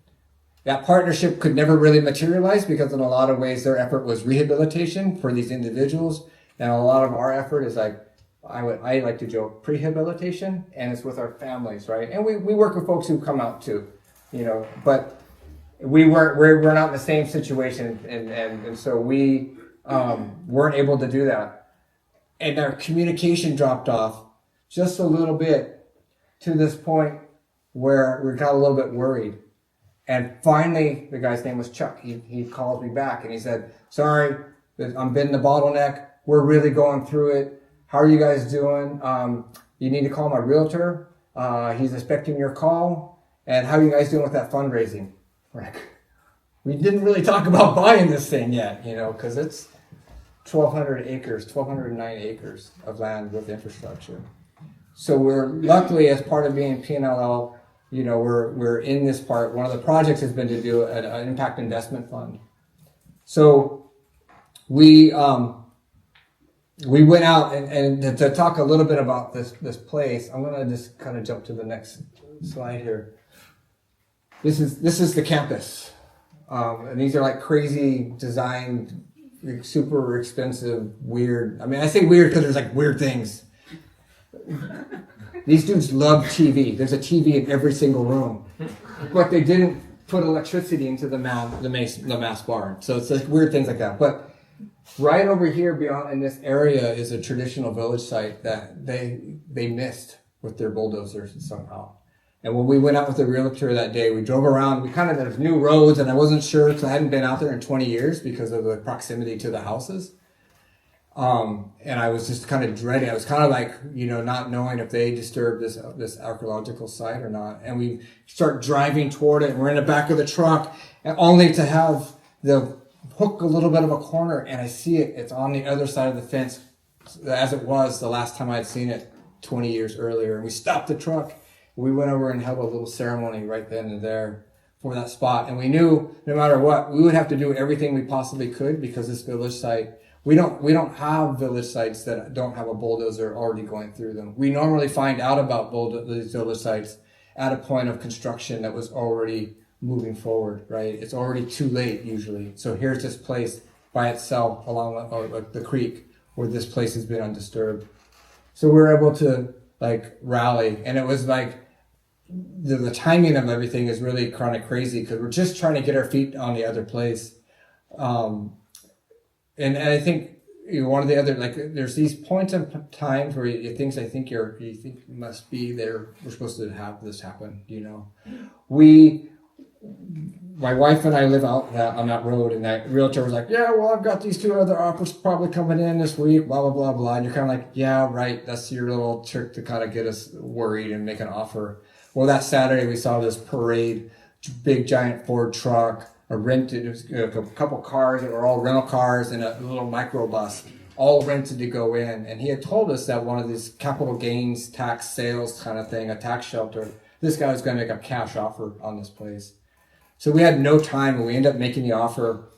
That partnership could never really materialize because in a lot of ways their effort was rehabilitation for these individuals. And a lot of our effort is like, I like to joke, prehabilitation, and it's with our families, right? And we work with folks who come out too. But we're not in the same situation, and so we weren't able to do that, and our communication dropped off just a little bit to this point where we got a little bit worried. And finally, the guy's name was Chuck. He called me back and he said, "Sorry, I'm been the bottleneck. We're really going through it. How are you guys doing? You need to call my realtor. He's expecting your call. And how are you guys doing with that fundraising?" We didn't really talk about buying this thing yet, because it's 1,209 acres of land with infrastructure. So we're luckily, as part of being PNLL, we're in this part. One of the projects has been to do an impact investment fund. So we went out and to talk a little bit about this place. I'm going to just kind of jump to the next slide here. This is the campus, and these are like crazy designed, super expensive, weird. I mean, I say weird because there's like weird things. These dudes love TV. There's a TV in every single room, but they didn't put electricity into the mass barn. So it's like weird things like that. But right over here, beyond in this area, is a traditional village site that they missed with their bulldozers somehow. And when we went out with the realtor that day, we drove around. There's new roads, and I wasn't sure because I hadn't been out there in 20 years because of the proximity to the houses. And I was just kind of dreading. I was kind of like, not knowing if they disturbed this archaeological site or not. And we start driving toward it, and we're in the back of the truck, and only to have the hook a little bit of a corner, and I see it. It's on the other side of the fence, as it was the last time I'd seen it 20 years earlier. And we stopped the truck. We went over and held a little ceremony right then and there for that spot. And we knew no matter what, we would have to do everything we possibly could because this village site, we don't have village sites that don't have a bulldozer already going through them. We normally find out about these village sites at a point of construction that was already moving forward, right? It's already too late usually. So here's this place by itself along the creek where this place has been undisturbed. So we're able to rally, and it was like, the timing of everything is really kind of crazy because we're just trying to get our feet on the other place. And I think one of the other, there's these points of times where you think must be there. We're supposed to have this happen, We my wife and I live out on that road, and that realtor was like, yeah, well, I've got these 2 other offers probably coming in this week, blah, blah, blah, blah. And you're kind of like, yeah, right. That's your little trick to kind of get us worried and make an offer. Well, that Saturday we saw this parade, big giant Ford truck, a couple cars that were all rental cars, and a little microbus, all rented to go in. And he had told us that one of these capital gains tax sales kind of thing, a tax shelter, this guy was going to make a cash offer on this place. So we had no time, and we ended up making the offer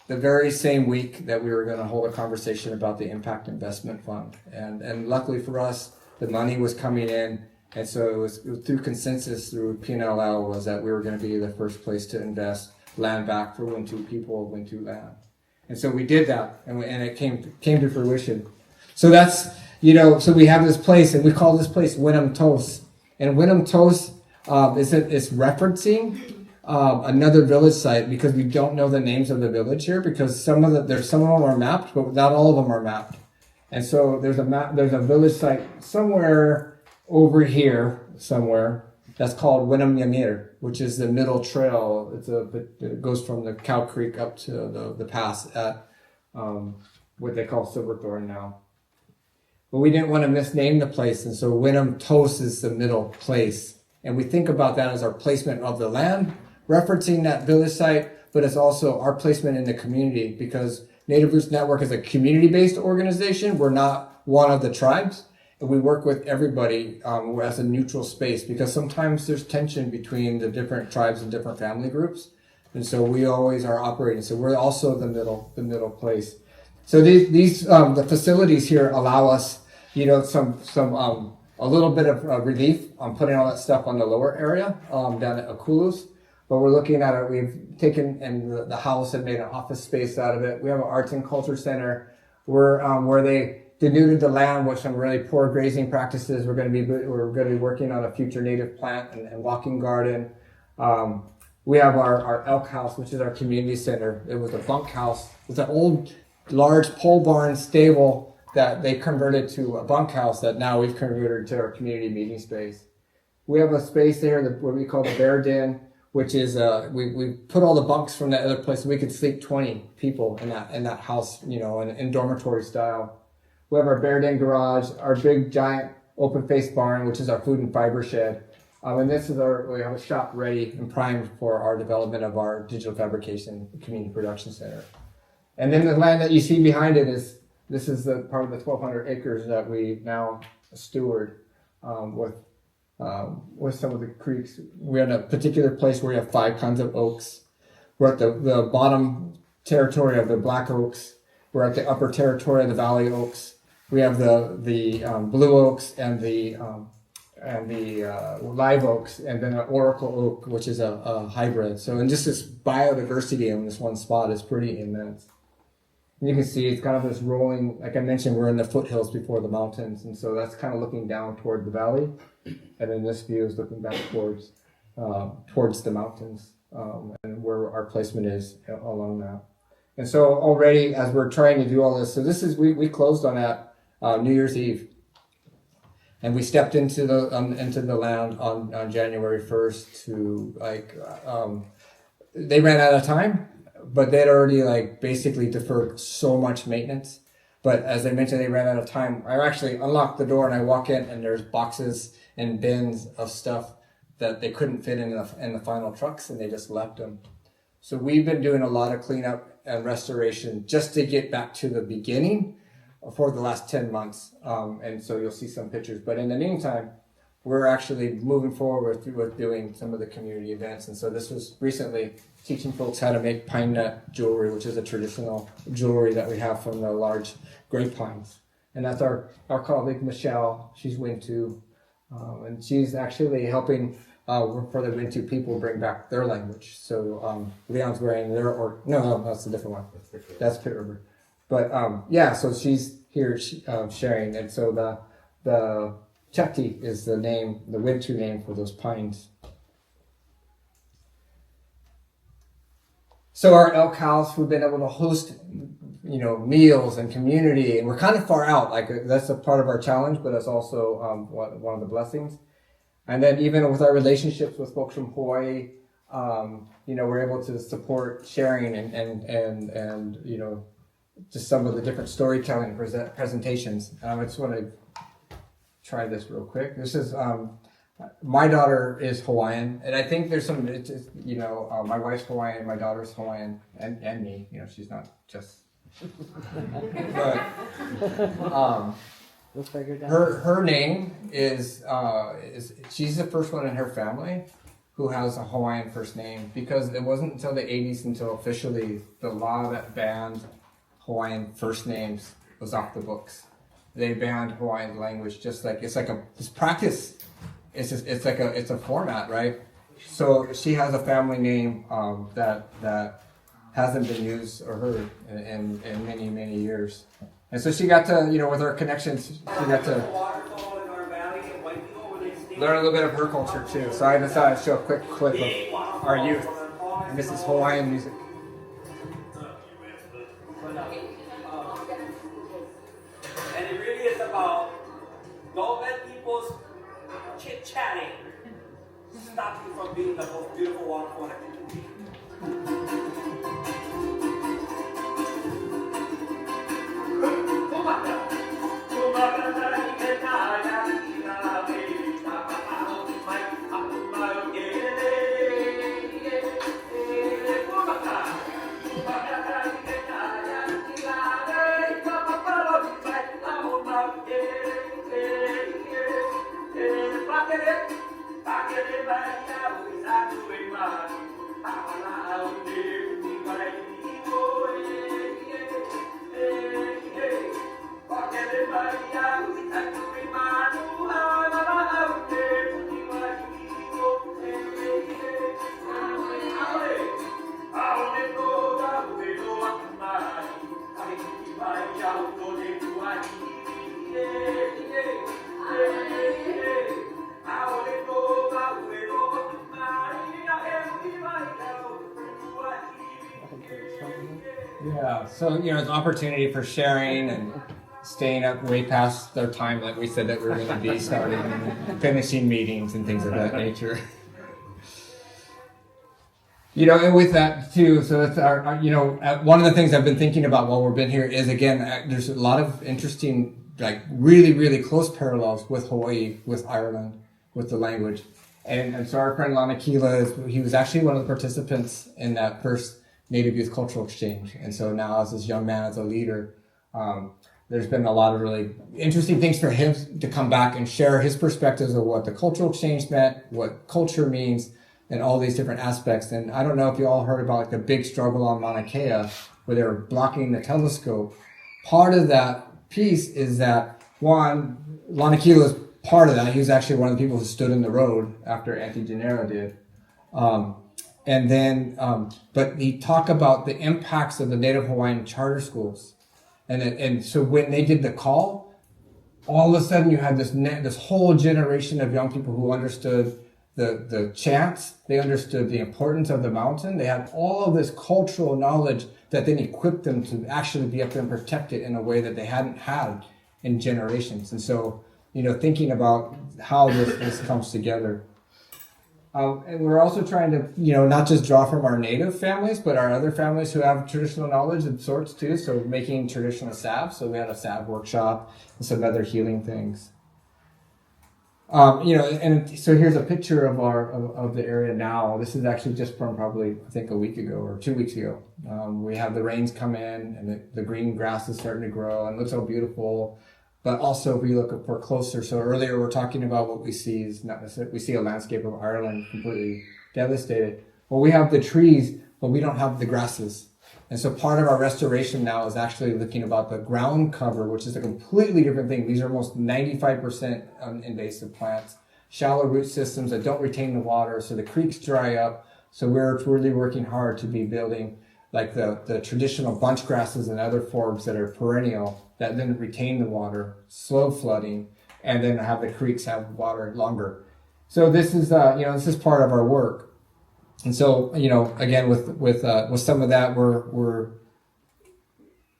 the very same week that we were going to hold a conversation about the Impact Investment Fund. And luckily for us, the money was coming in, and so it was through consensus through PNLL was that we were going to be the first place to invest land back for Wintu people, Wintu land. And so we did that, and it came to fruition. So that's, so we have this place, and we call this place Wintu Toast. And Wintu Toast is referencing another village site, because we don't know the names of the village here, because some of them are mapped, but not all of them are mapped. And so there's a village site somewhere over here that's called Wintu, which is the middle trail. It goes from the Cow Creek up to the pass at what they call Silverthorn now. But we didn't want to misname the place, and so Wintu Toast is the middle place. And we think about that as our placement of the land, referencing that village site, but it's also our placement in the community, because Native Roots Network is a community-based organization. We're not one of the tribes, and we work with everybody as a neutral space, because sometimes there's tension between the different tribes and different family groups, and so we always are operating. So we're also the middle place. So these the facilities here allow us, a little bit of relief on putting all that stuff on the lower area down at Akulus. But we're looking at it. We've taken, and the house and made an office space out of it. We have an arts and culture center where they denuded the land with some really poor grazing practices. We're going to be working on a future native plant and walking garden. We have our elk house, which is our community center. It was a bunk house. It's an old, large pole barn stable that they converted to a bunk house that now we've converted to our community meeting space. We have a space there what we call the bear den, which is we put all the bunks from that other place, so we could sleep 20 people in that house, in dormitory style. We have our bear den garage, our big giant open face barn, which is our food and fiber shed. And this is we have a shop ready and primed for our development of our digital fabrication community production center. And then the land that you see behind it this is the part of the 1,200 acres that we now steward with some of the creeks. We're in a particular place where we have 5 kinds of oaks. We're at the bottom territory of the black oaks. We're at the upper territory of the valley oaks. We have the blue oaks and the live oaks, and then an oracle oak, which is a hybrid. So, and just this biodiversity in this one spot is pretty immense. And you can see it's kind of this rolling, like I mentioned, we're in the foothills before the mountains, and so that's kind of looking down toward the valley, and then this view is looking back towards the mountains, and where our placement is along that. And so already, as we're trying to do all this, so this is we closed on that New Year's Eve, and we stepped into the land on January 1st to they ran out of time. But they'd already basically deferred so much maintenance. But as I mentioned, they ran out of time. I actually unlocked the door and I walk in, and there's boxes and bins of stuff that they couldn't fit in the final trucks, and they just left them. So we've been doing a lot of cleanup and restoration just to get back to the beginning for the last 10 months. And so you'll see some pictures. But in the meantime, we're actually moving forward with doing some of the community events. And so this was recently teaching folks how to make pine nut jewelry, which is a traditional jewelry that we have from the large grape pines. And that's our colleague, Michelle. She's Wintu. And she's actually helping for the Wintu people bring back their language. So Leon's wearing no, that's a different one. That's Pit River. But so she's here sharing. And so the Chati is the name, the Wintu name for those pines. So our elk house, we've been able to host, meals and community, and we're kind of far out. That's a part of our challenge, but it's also one of the blessings. And then even with our relationships with folks from Hawaii, we're able to support sharing and just some of the different storytelling presentations. I just want to try this real quick. This is my daughter is Hawaiian, and I think there's some. My wife's Hawaiian, my daughter's Hawaiian, and me. She's not just. But we'll figure it out. Her name is she's the first one in her family who has a Hawaiian first name, because it wasn't until the 80s until officially the law that banned Hawaiian first names was off the books. They banned Hawaiian language, just like it's practice. It's a format, right? So she has a family name that hasn't been used or heard in many years, and so she got to with her connections, she got to learn a little bit of her culture too. So I decided to show a quick clip of our youth, and this is Hawaiian music. And it really is about, don't let people's chit-chatting stop you from being the most beautiful, wonderful activity. Yeah, so it's an opportunity for sharing and staying up way past their time that we said that we were going to be, starting and finishing meetings and things of that nature. And with that too, so it's our one of the things I've been thinking about while we've been here is, again, there's a lot of interesting, like really, really close parallels with Hawaii, with Ireland, with the language. And so our friend Lana Keela, he was actually one of the participants in that first Native Youth Cultural Exchange. And so now as this young man, as a leader, there's been a lot of really interesting things for him to come back and share his perspectives of what the cultural exchange meant, what culture means, and all these different aspects. And I don't know if you all heard about the big struggle on Mauna Kea, where they were blocking the telescope. Part of that piece is that, one, Lana Keela is part of that. He was actually one of the people who stood in the road after Auntie Genera did. But he talked about the impacts of the Native Hawaiian charter schools. And so when they did the call, all of a sudden you had this whole generation of young people who understood the chants, they understood the importance of the mountain. They had all of this cultural knowledge that then equipped them to actually be up there and protect it in a way that they hadn't had in generations. And so, thinking about how this comes together. And we're also trying to, not just draw from our native families, but our other families who have traditional knowledge of sorts too. So making traditional salve. So we had a salve workshop and some other healing things. And so here's a picture of the area now. This is actually just from probably, I think, a week ago or 2 weeks ago. We have the rains come in, and the green grass is starting to grow and it looks so beautiful. But also, if we look for closer, so earlier we're talking about what we see is not necessarily, we see a landscape of Ireland completely devastated. Well, we have the trees, but we don't have the grasses. And so part of our restoration now is actually looking about the ground cover, which is a completely different thing. These are almost 95% invasive plants, shallow root systems that don't retain the water, so the creeks dry up. So we're really working hard to be building like the traditional bunch grasses and other forbs that are perennial, that then retain the water, slow flooding, and then have the creeks have water longer. So this is this is part of our work. And so, again, with some of that,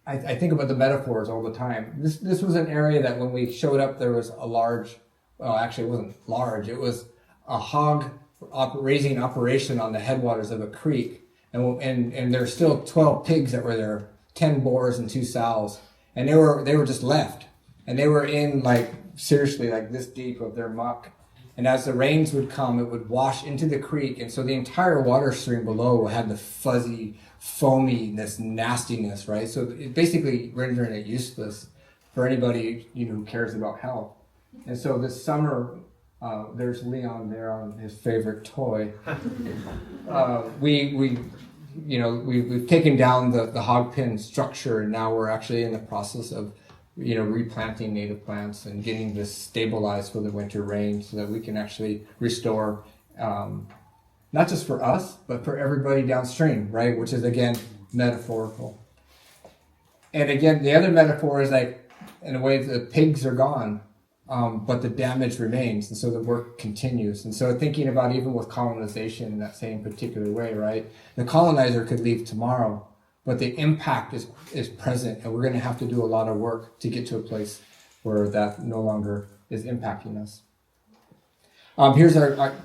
I think about the metaphors all the time. This was an area that when we showed up, there was a large, well, actually it wasn't large, it was a hog raising operation on the headwaters of a creek, and there's still 12 pigs that were there, 10 boars and 2 sows, and they were just left, and they were in like seriously like this deep of their muck. And as the rains would come, it would wash into the creek, and so the entire water stream below had the fuzzy, foaminess, nastiness, right? So it basically rendering it useless for anybody who cares about health. And so this summer, there's Leon there on his favorite toy. We've taken down the hog pen structure, and now we're actually in the process of replanting native plants and getting this stabilized for the winter rain so that we can actually restore, not just for us, but for everybody downstream, right? Which is, again, metaphorical. And again, the other metaphor is like, in a way, the pigs are gone, but the damage remains, and so the work continues. And so thinking about even with colonization in that same particular way, right? The colonizer could leave tomorrow, but the impact is present, and we're going to have to do a lot of work to get to a place where that no longer is impacting us. Here's our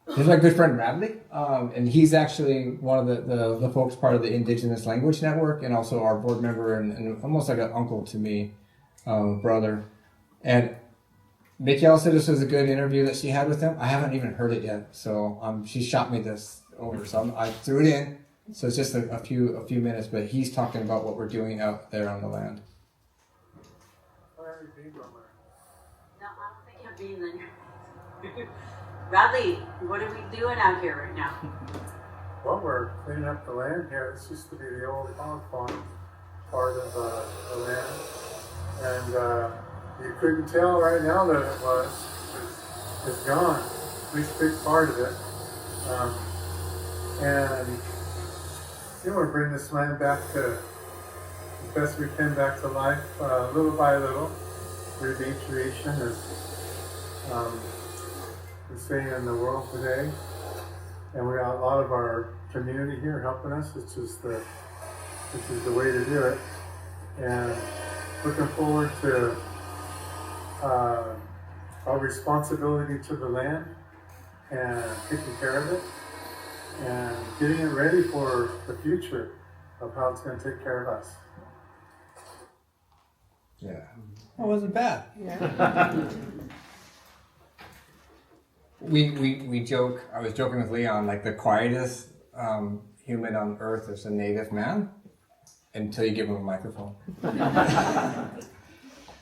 good friend Radley, and he's actually one of the folks part of the Indigenous Language Network, and also our board member and almost like an uncle to me, brother. And Mikhail said this was a good interview that she had with him. I haven't even heard it yet, so she shot me this over, so I threw it in. So it's just a few minutes, but he's talking about what we're doing out there on the land. Where are you being, Romer? No, I don't think you're being there. Radley, what are we doing out here right now? Well, we're cleaning up the land here. This used to be the old hog farm part of the land. And you couldn't tell right now that it was. It's gone. At least a big part of it. And we're bringing this land back to, as best we can, back to life, little by little. Rematriation, as we say in the world today. And we got a lot of our community here helping us, which is the way to do it. And looking forward to our responsibility to the land and taking care of it and getting it ready for the future of how it's going to take care of us. Yeah. That wasn't bad. Yeah. We joke, I was joking with Leon, like the quietest human on earth is a native man until you give him a microphone.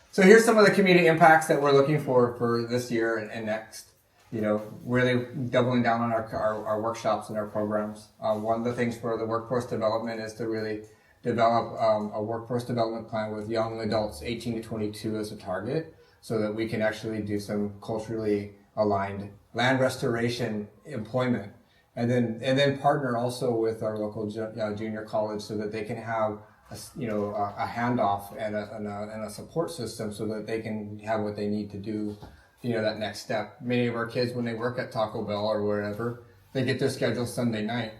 So here's some of the community impacts that we're looking for this year and next. Really doubling down on our workshops and our programs. One of the things for the workforce development is to really develop a workforce development plan with young adults 18 to 22 as a target, so that we can actually do some culturally aligned land restoration employment, and then partner also with our local junior college so that they can have a handoff and a support system so that they can have what they need to do, that next step. Many of our kids, when they work at Taco Bell or wherever, they get their schedule Sunday night.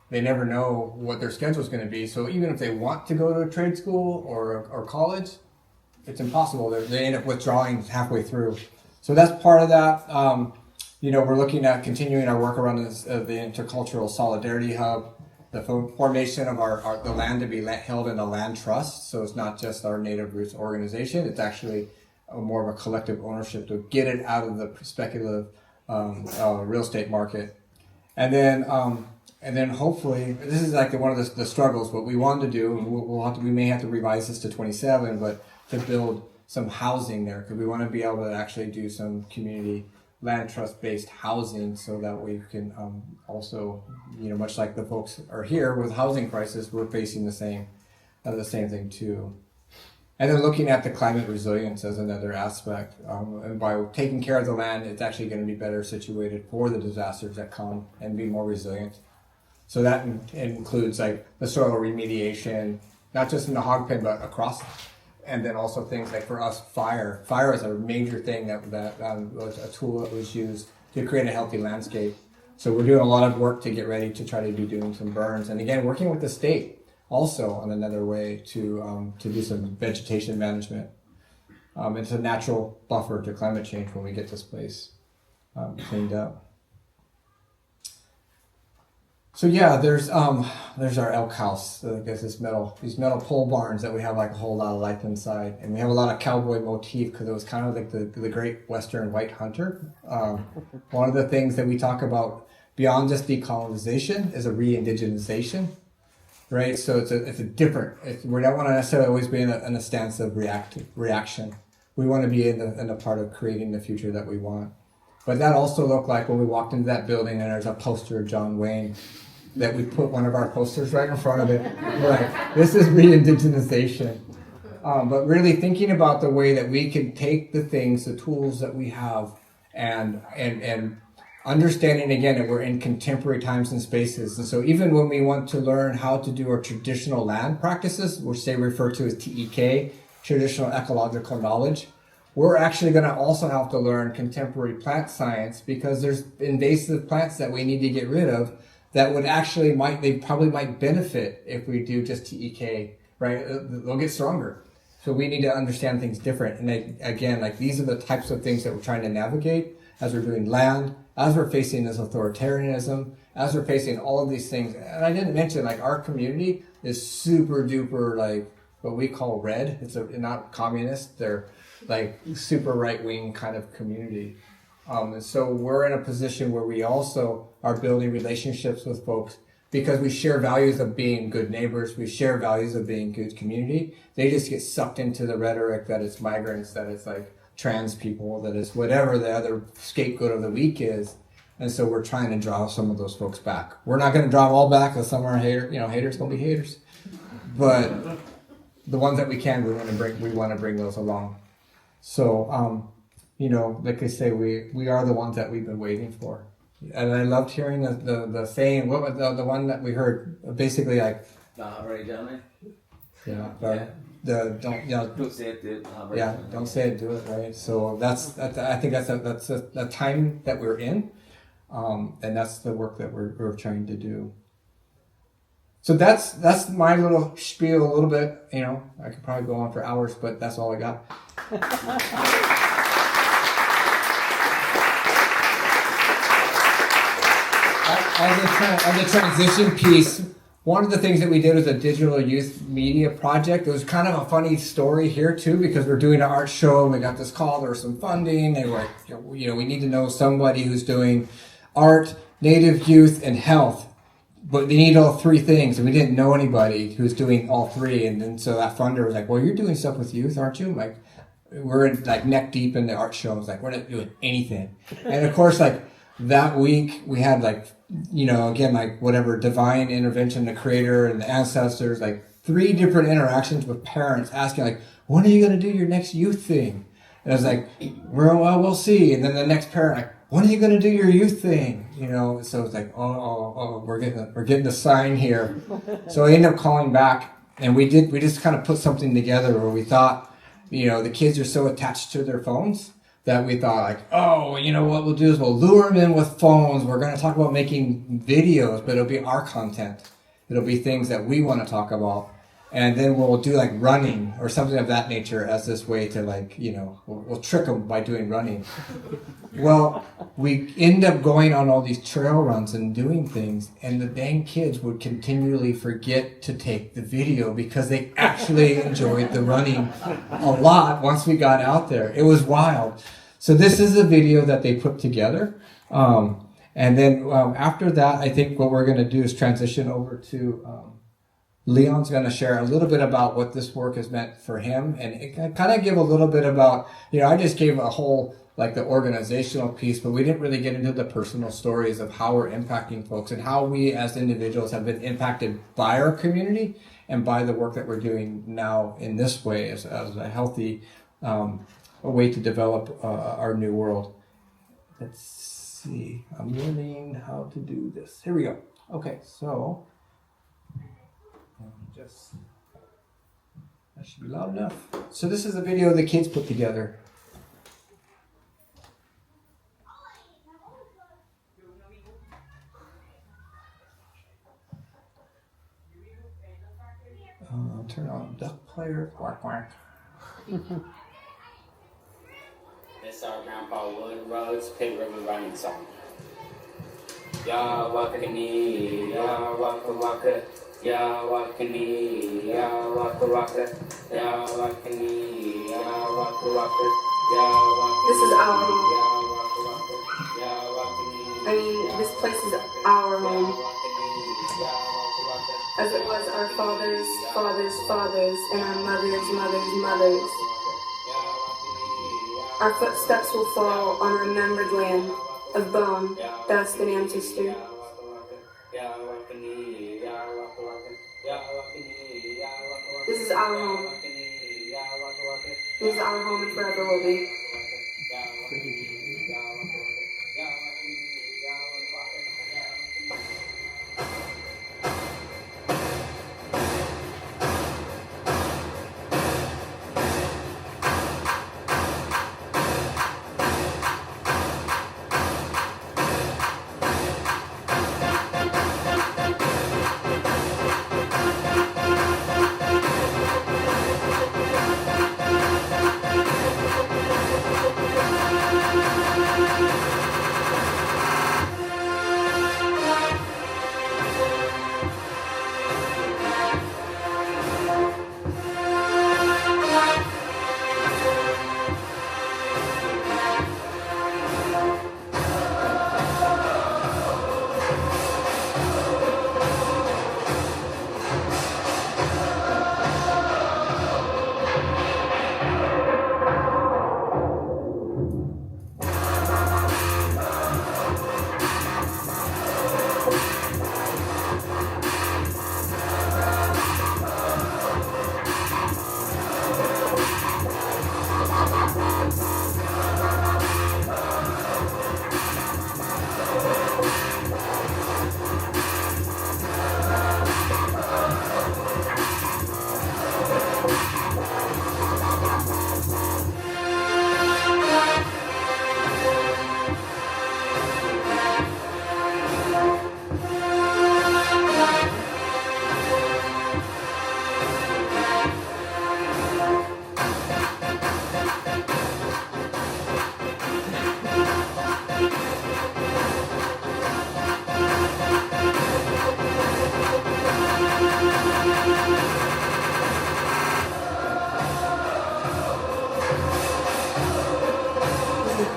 They never know what their schedule is going to be. So even if they want to go to a trade school or college, it's impossible. They end up withdrawing halfway through. So that's part of that. We're looking at continuing our work around the Intercultural Solidarity Hub, the formation of the land to be held in a land trust. So it's not just our Native Roots organization. It's actually more of a collective ownership to get it out of the speculative real estate market. And then hopefully, this is like one of the struggles, what we want to do, and we may have to revise this to 27, but to build some housing there, because we want to be able to actually do some community land trust based housing so that we can also, much like the folks are here with housing crisis, we're facing the same thing too. And then looking at the climate resilience as another aspect. And by taking care of the land, it's actually going to be better situated for the disasters that come and be more resilient. So that includes like the soil remediation, not just in the hog pen, but across. And then also things like for us, fire. Fire is a major thing that was a tool that was used to create a healthy landscape. So we're doing a lot of work to get ready to try to be doing some burns. And again, working with the state also on another way to do some vegetation management. It's a natural buffer to climate change when we get this place cleaned up. So yeah, there's our elk house. I guess these metal pole barns that we have like a whole lot of life inside, and we have a lot of cowboy motif because it was kind of like the great Western white hunter. One of the things that we talk about beyond just decolonization is a re-indigenization, right? So it's a different. We don't want to necessarily always be in a stance of reaction. We want to be in a part of creating the future that we want. But that also looked like when we walked into that building and there's a poster of John Wayne, that we put one of our posters right in front of it. Like, this is re-indigenization. But really thinking about the way that we can take the things, the tools that we have, and understanding again that we're in contemporary times and spaces. And so even when we want to learn how to do our traditional land practices, which they refer to as TEK, traditional ecological knowledge, we're actually going to also have to learn contemporary plant science because there's invasive plants that we need to get rid of that would actually they probably might benefit if we do just TEK, right? They'll get stronger. So we need to understand things different. And again, like these are the types of things that we're trying to navigate as we're doing land, as we're facing this authoritarianism, as we're facing all of these things. And I didn't mention like our community is super duper like what we call red. It's not communist. They're like super right-wing kind of community. And so we're in a position where we also are building relationships with folks because we share values of being good neighbors. We share values of being good community. They just get sucked into the rhetoric that it's migrants, that it's like trans people, that it's whatever the other scapegoat of the week is. And so we're trying to draw some of those folks back. We're not going to draw them all back because some are haters going to be haters. But the ones that we can, we want to bring those along. So, like I say, we are the ones that we've been waiting for. And I loved hearing the saying, what was the one that we heard, basically like, Right, Johnny? don't say it, dude. don't say it, do it, right? So I think that's a time that we're in, and that's the work that we're trying to do. So that's my little spiel a little bit. I could probably go on for hours, but that's all I got. On the transition piece, one of the things that we did was a digital youth media project. It was kind of a funny story here too, because we're doing an art show and we got this call, there was some funding. They were like, we need to know somebody who's doing art, native youth, and health. But they need all three things, and we didn't know anybody who's doing all three. And then so that funder was like, well, you're doing stuff with youth, aren't you? I'm like, we're like neck deep in the art show. I was like, we're not doing anything. And of course, like that week we had like, again, like whatever divine intervention, the creator and the ancestors, like 3 different interactions with parents asking like, when are you going to do your next youth thing? And I was like, we'll see. And then the next parent, like, when are you going to do your youth thing? So it's like, we're getting the sign here. So I ended up calling back, and we just kind of put something together where we thought, the kids are so attached to their phones that we thought like, what we'll do is we'll lure them in with phones. We're going to talk about making videos, but it'll be our content. It'll be things that we want to talk about. And then we'll do like running or something of that nature as this way to like, we'll trick them by doing running. Well, we end up going on all these trail runs and doing things, and the dang kids would continually forget to take the video because they actually enjoyed the running a lot once we got out there. It was wild. So this is a video that they put together. And then after that, I think what we're going to do is transition over to... Leon's going to share a little bit about what this work has meant for him, and kind of give a little bit about, I just gave a whole, like the organizational piece, but we didn't really get into the personal stories of how we're impacting folks and how we as individuals have been impacted by our community and by the work that we're doing now in this way as a healthy a way to develop our new world. Let's see. I'm learning how to do this. Here we go. Okay, so... that should be loud enough. So this is a video the kids put together. Turn on duck player. Quack quack. This our Grandpa Wood Road's Pit River running song. ya wakani, ya waka waka, ya wakani, ya waka waka, ya wakani, ya waka waka, ya wakani. This is our home. Ya waka waka, ya wakani. I mean, this place is our home, as it was our fathers' fathers' fathers and our mothers' mothers' mothers. Our footsteps will fall on remembered land of bone, dust, and ancestry. This is our home. This is our home and forever will be.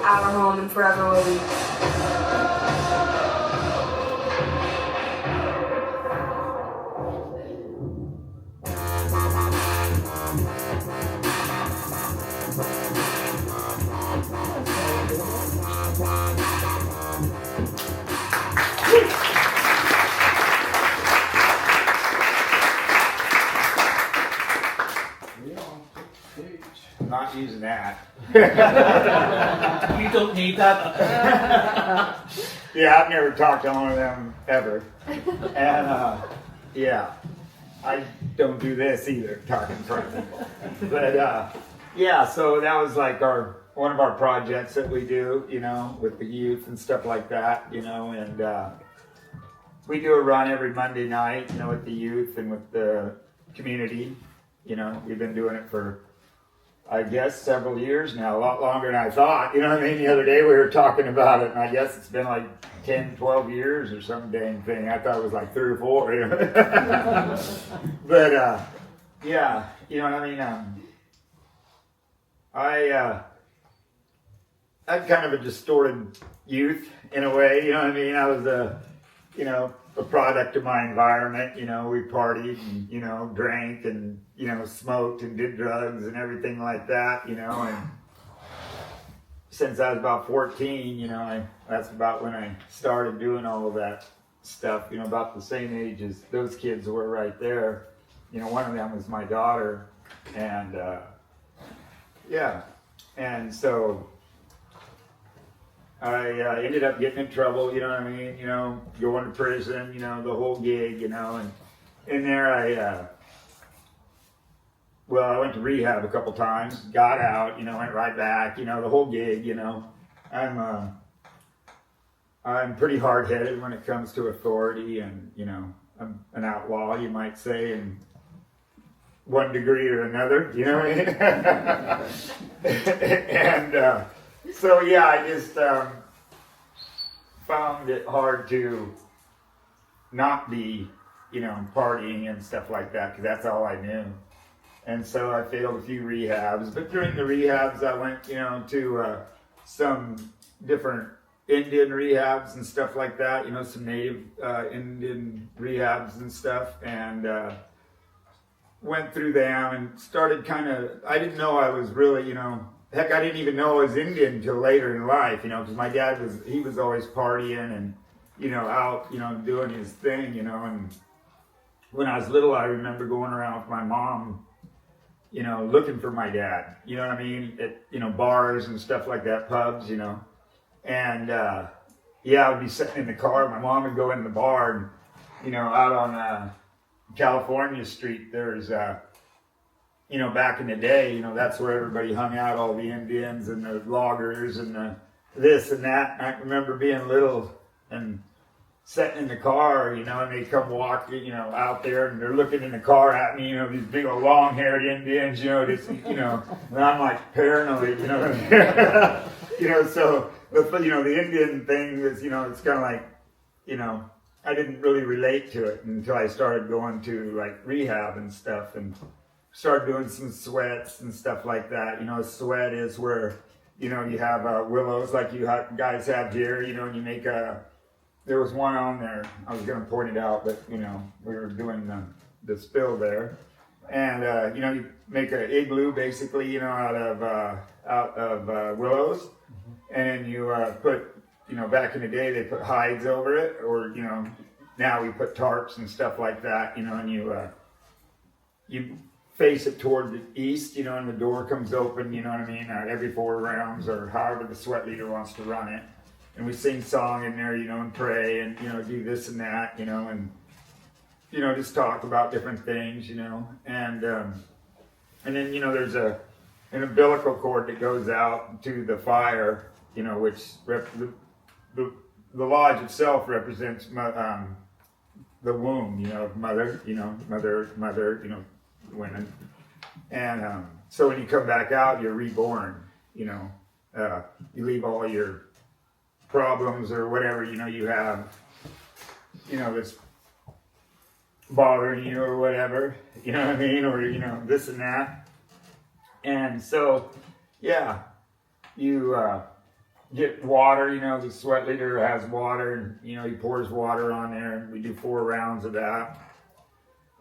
Our home and forever will be. Not using that. You don't need that. Yeah, I've never talked to one of them ever. And yeah, I don't do this either, talking in front of people. But yeah, so that was like one of our projects that we do, you know, with the youth and stuff like that, you know, and we do a run every Monday night, you know, with the youth and with the community. You know, we've been doing it for, I guess, several years now, a lot longer than I thought. You know what I mean? The other day we were talking about it, and I guess it's been like 10, 12 years or some dang thing. I thought it was like 3 or 4. You know? But yeah, you know what I mean? I had kind of a distorted youth in a way. You know what I mean? I was a product of my environment. You know, we partied and, you know, drank and, you know, smoked and did drugs and everything like that, you know, and since I was about 14, you know, that's about when I started doing all of that stuff, you know, about the same age as those kids were right there. You know, one of them was my daughter, and yeah, and so I ended up getting in trouble, you know what I mean, you know, going to prison, you know, the whole gig, you know, and in there I went to rehab a couple times, got out, you know, went right back, you know, the whole gig, you know. I'm pretty hard-headed when it comes to authority, and, you know, I'm an outlaw, you might say, in one degree or another, you know what I mean? And so, yeah, I just found it hard to not be, partying and stuff like that, because that's all I knew. And so I failed a few rehabs. But during the rehabs, I went, to some different Indian rehabs and stuff like that, some native Indian rehabs and stuff, and went through them and started I didn't know I was really, heck, I didn't even know I was Indian until later in life, because my dad he was always partying and, out, doing his thing, and when I was little, I remember going around with my mom, looking for my dad, you know what I mean, at, bars and stuff like that, pubs, and, I would be sitting in the car, my mom would go in the bar and, out on, California Street, there's, back in the day, that's where everybody hung out, all the Indians and the loggers and the this and that. And I remember being little and sitting in the car, and they come walking, out there, and they're looking in the car at me, these big old long-haired Indians, just, and I'm like paranoid, so, the Indian thing is, it's kind of like, I didn't really relate to it until I started going to like rehab and stuff and started doing some sweats and stuff like that. A sweat is where, you have willows like you guys have here, and you make there was one on there, I was going to point it out, but, we were doing the spill there. And, you make an igloo basically, out of willows. Mm-hmm. And then you put, back in the day, they put hides over it, or, now we put tarps and stuff like that, and you face it toward the east, and the door comes open, you know what I mean, every 4 rounds, or however the sweat leader wants to run it. And we sing song in there, and pray, and, do this and that, and, just talk about different things, and then, there's an umbilical cord that goes out to the fire, which the lodge itself represents the womb, mother, women. And so when you come back out, you're reborn, you leave all your problems or whatever, you have, that's bothering you or whatever, you know what I mean? Or, this and that. And so, you get water, the sweat leader has water, and, he pours water on there, and we do 4 rounds of that.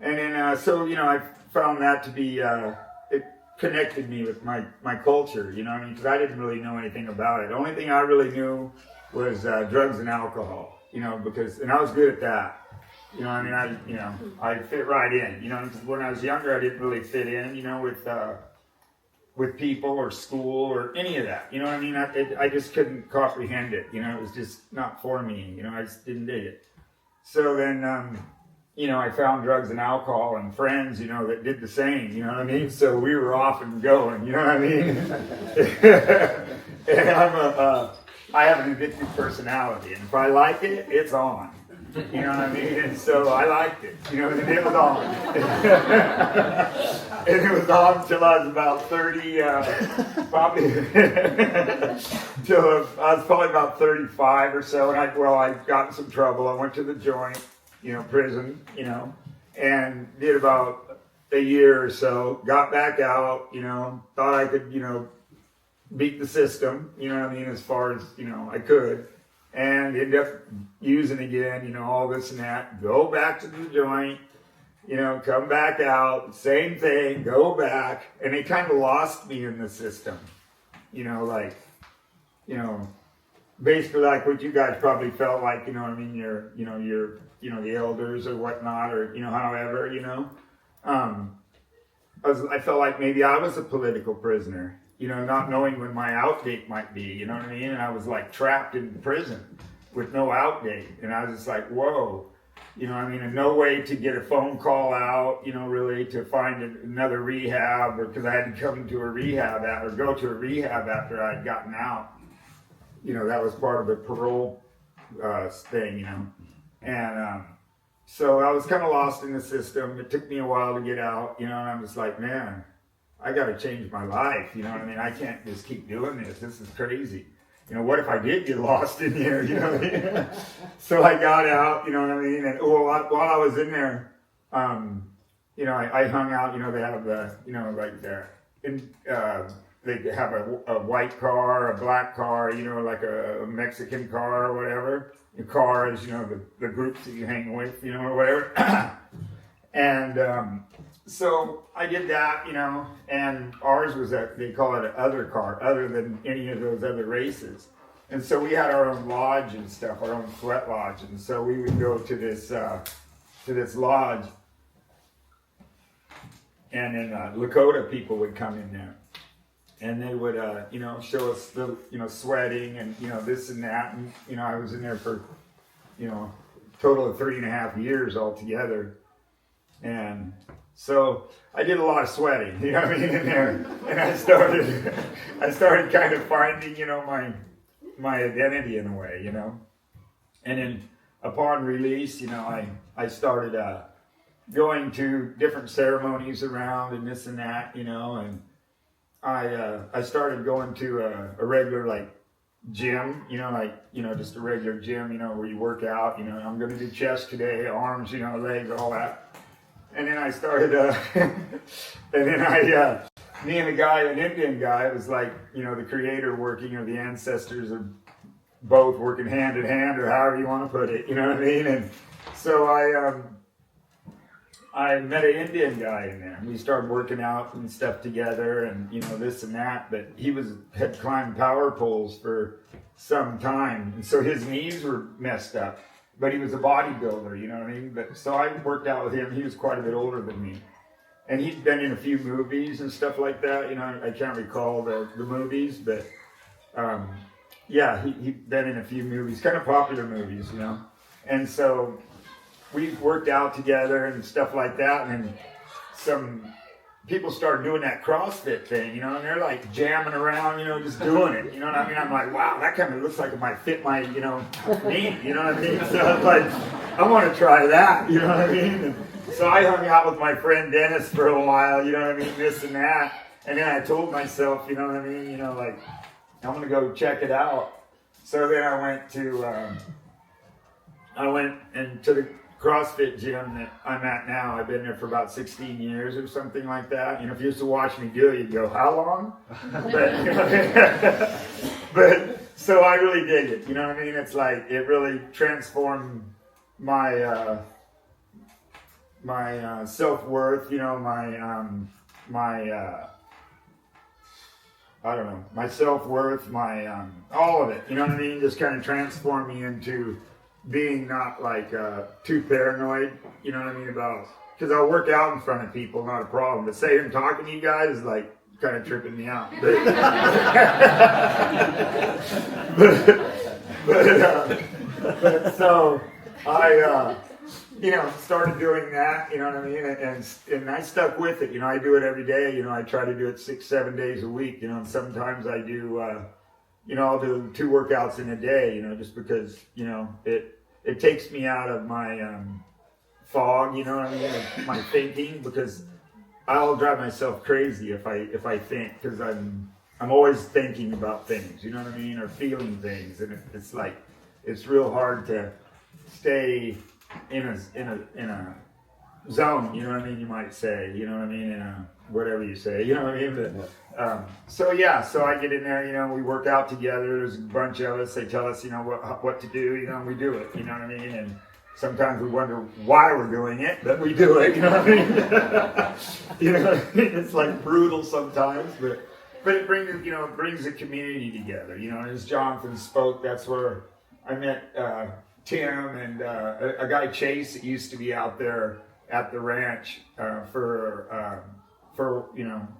And then, so, I found that to be, it connected me with my culture, because I didn't really know anything about it. The only thing I really knew was drugs and alcohol, because, and I was good at that. I fit right in, when I was younger, I didn't really fit in, with people or school or any of that, I just couldn't comprehend it, it was just not for me, I just didn't dig it. So then, I found drugs and alcohol and friends, that did the same, so we were off and going, and I have an addictive personality, and if I like it, it's on. And so I liked it, and it was on. And it was on until I was about 30, probably, until I was probably about 35 or so, and I got in some trouble. I went to the joint, prison, and did about a year or so, got back out, thought I could, beat the system, as far as, I could. And end up using again, all this and that. Go back to the joint, come back out, same thing, go back. And it kind of lost me in the system, basically like what you guys probably felt like, you're, the elders or whatnot, or, however, I felt like maybe I was a political prisoner. Not knowing when my out date might be, And I was like trapped in prison with no out date. And I was just like, whoa, and no way to get a phone call out, really to find another rehab, or because I had to come to a rehab or go to a rehab after I'd gotten out. That was part of the parole thing, And so I was kind of lost in the system. It took me a while to get out, and I'm just like, man, I got to change my life, I can't just keep doing this. This is crazy, what if I did get lost in here, you know what I mean? So I got out, you know what I mean? And while I was in there, I hung out, they have they have a white car, a black car, like a Mexican car or whatever. The car is, the groups that you hang with, or whatever. And so I did that, and ours was they call it an other car, other than any of those other races. And so we had our own lodge and stuff, our own sweat lodge. And so we would go to this lodge, and then Lakota people would come in there. And they would, show us the, sweating and, this and that. And, I was in there for, total of 3.5 years altogether. And so I did a lot of sweating, in there. And I started kind of finding, my identity in a way, And then upon release, I started going to different ceremonies around and this and that, and I started going to a regular gym, just a regular gym, where you work out, I'm going to do chest today, arms, legs, all that. And then I started, me and an Indian guy, it was the creator working, or the ancestors are both working hand in hand, or however you want to put it, you know what I mean? And so I met an Indian guy in there. We started working out and stuff together, and this and that. But he had climbed power poles for some time, and so his knees were messed up. But he was a bodybuilder, you know what I mean. But so I worked out with him. He was quite a bit older than me, and he'd been in a few movies and stuff like that. I can't recall the movies, but he'd been in a few movies, kind of popular movies, And so we worked out together and stuff like that, and then some people started doing that CrossFit thing, and they're jamming around, just doing it, you know what I mean? I'm like, wow, that kind of looks like it might fit my, knee, you know what I mean? So I want to try that, you know what I mean? And so I hung out with my friend Dennis for a while, you know what I mean, this and that, and then I told myself, you know what I mean, I'm going to go check it out. So then I went into the CrossFit gym that I'm at now. I've been there for about 16 years or something like that. If you used to watch me do it, you'd go, how long? But so I really dig it. You know what I mean? It's it really transformed my my self-worth, my self-worth, my all of it. You know what I mean? Just kind of transformed me into being not too paranoid, you know what I mean, about, because I'll work out in front of people, not a problem, but saying and talking to you guys is kind of tripping me out. But so I started doing that, you know what I mean, and I stuck with it. I do it every day. I try to do it 6-7 days a week, and sometimes I do I'll do 2 workouts in a day, just because, it takes me out of my fog, you know what I mean, my thinking, because I'll drive myself crazy if I think, because I'm always thinking about things, you know what I mean, or feeling things, and it's real hard to stay in a zone, you know what I mean, you might say, you know what I mean, in a whatever you say, you know what I mean, but so I get in there, we work out together. There's a bunch of us. They tell us, what to do, we do it, you know what I mean, and sometimes we wonder why we're doing it, but we do it, you know what I mean. You know what I mean? It's brutal sometimes, but it brings the community together, and as Jonathon spoke, that's where I met Tim and a guy, Chase, that used to be out there at the ranch for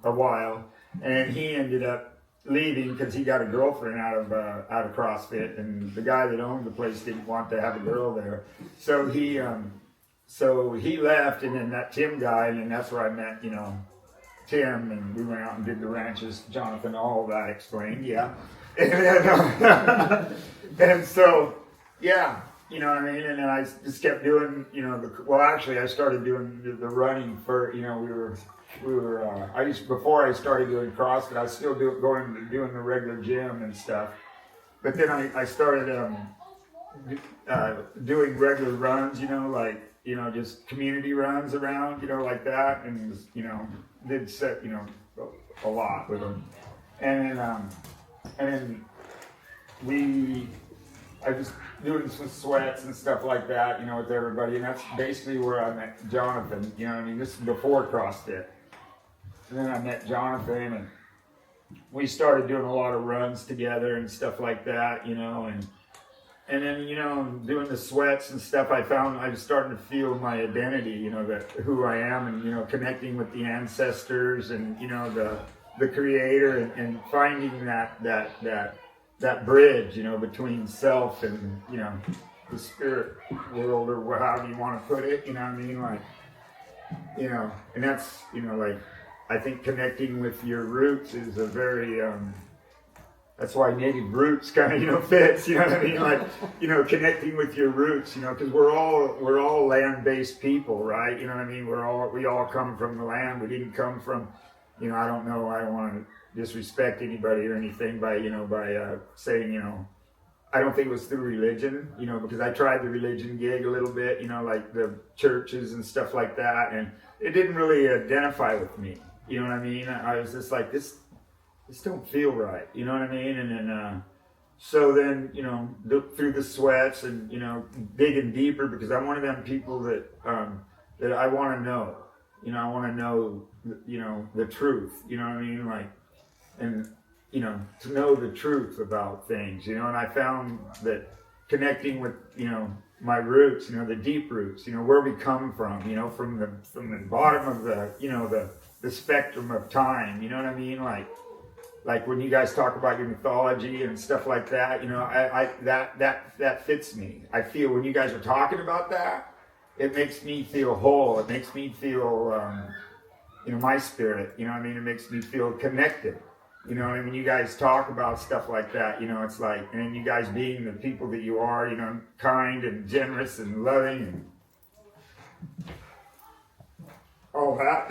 a while, and he ended up leaving because he got a girlfriend out of CrossFit, and the guy that owned the place didn't want to have a girl there, so he left, and then that Tim guy, and then that's where I met Tim, and we went out and did the ranches. Jonathon, all of that explained, yeah, and so yeah. You know what I mean? And then I just kept doing, I started doing the running for, before I started doing CrossFit, I was still doing the regular gym and stuff. but then I started doing regular runs, just community runs around, like that, and did set, a lot with them, and then I was doing some sweats and stuff like that, with everybody, and that's basically where I met Jonathon. This is before CrossFit, and then I met Jonathon, and we started doing a lot of runs together and stuff like that, and then, doing the sweats and stuff, I found I was starting to feel my identity, that who I am, and, connecting with the ancestors and, the creator, and finding that bridge, between self and, the spirit world, or however you want to put it, and that's, I think connecting with your roots is a very, that's why native roots kind of, fits, connecting with your roots, because we're all land-based people, right? We all come from the land. We didn't come from, I don't want to disrespect anybody or anything by saying, I don't think it was through religion, because I tried the religion gig a little bit, like the churches and stuff like that, and it didn't really identify with me, I was just like, this don't feel right, and then, so then, through the sweats and, digging deeper, because I'm one of them people that I want to know, I want to know, the truth, and, to know the truth about things, and I found that connecting with, my roots, the deep roots, where we come from, from the bottom of the spectrum of time, like when you guys talk about your mythology and stuff like that, that fits me. I feel when you guys are talking about that, it makes me feel whole. It makes me feel, my spirit, it makes me feel connected. When you guys talk about stuff like that, it's like, and you guys being the people that you are, kind and generous and loving and all that.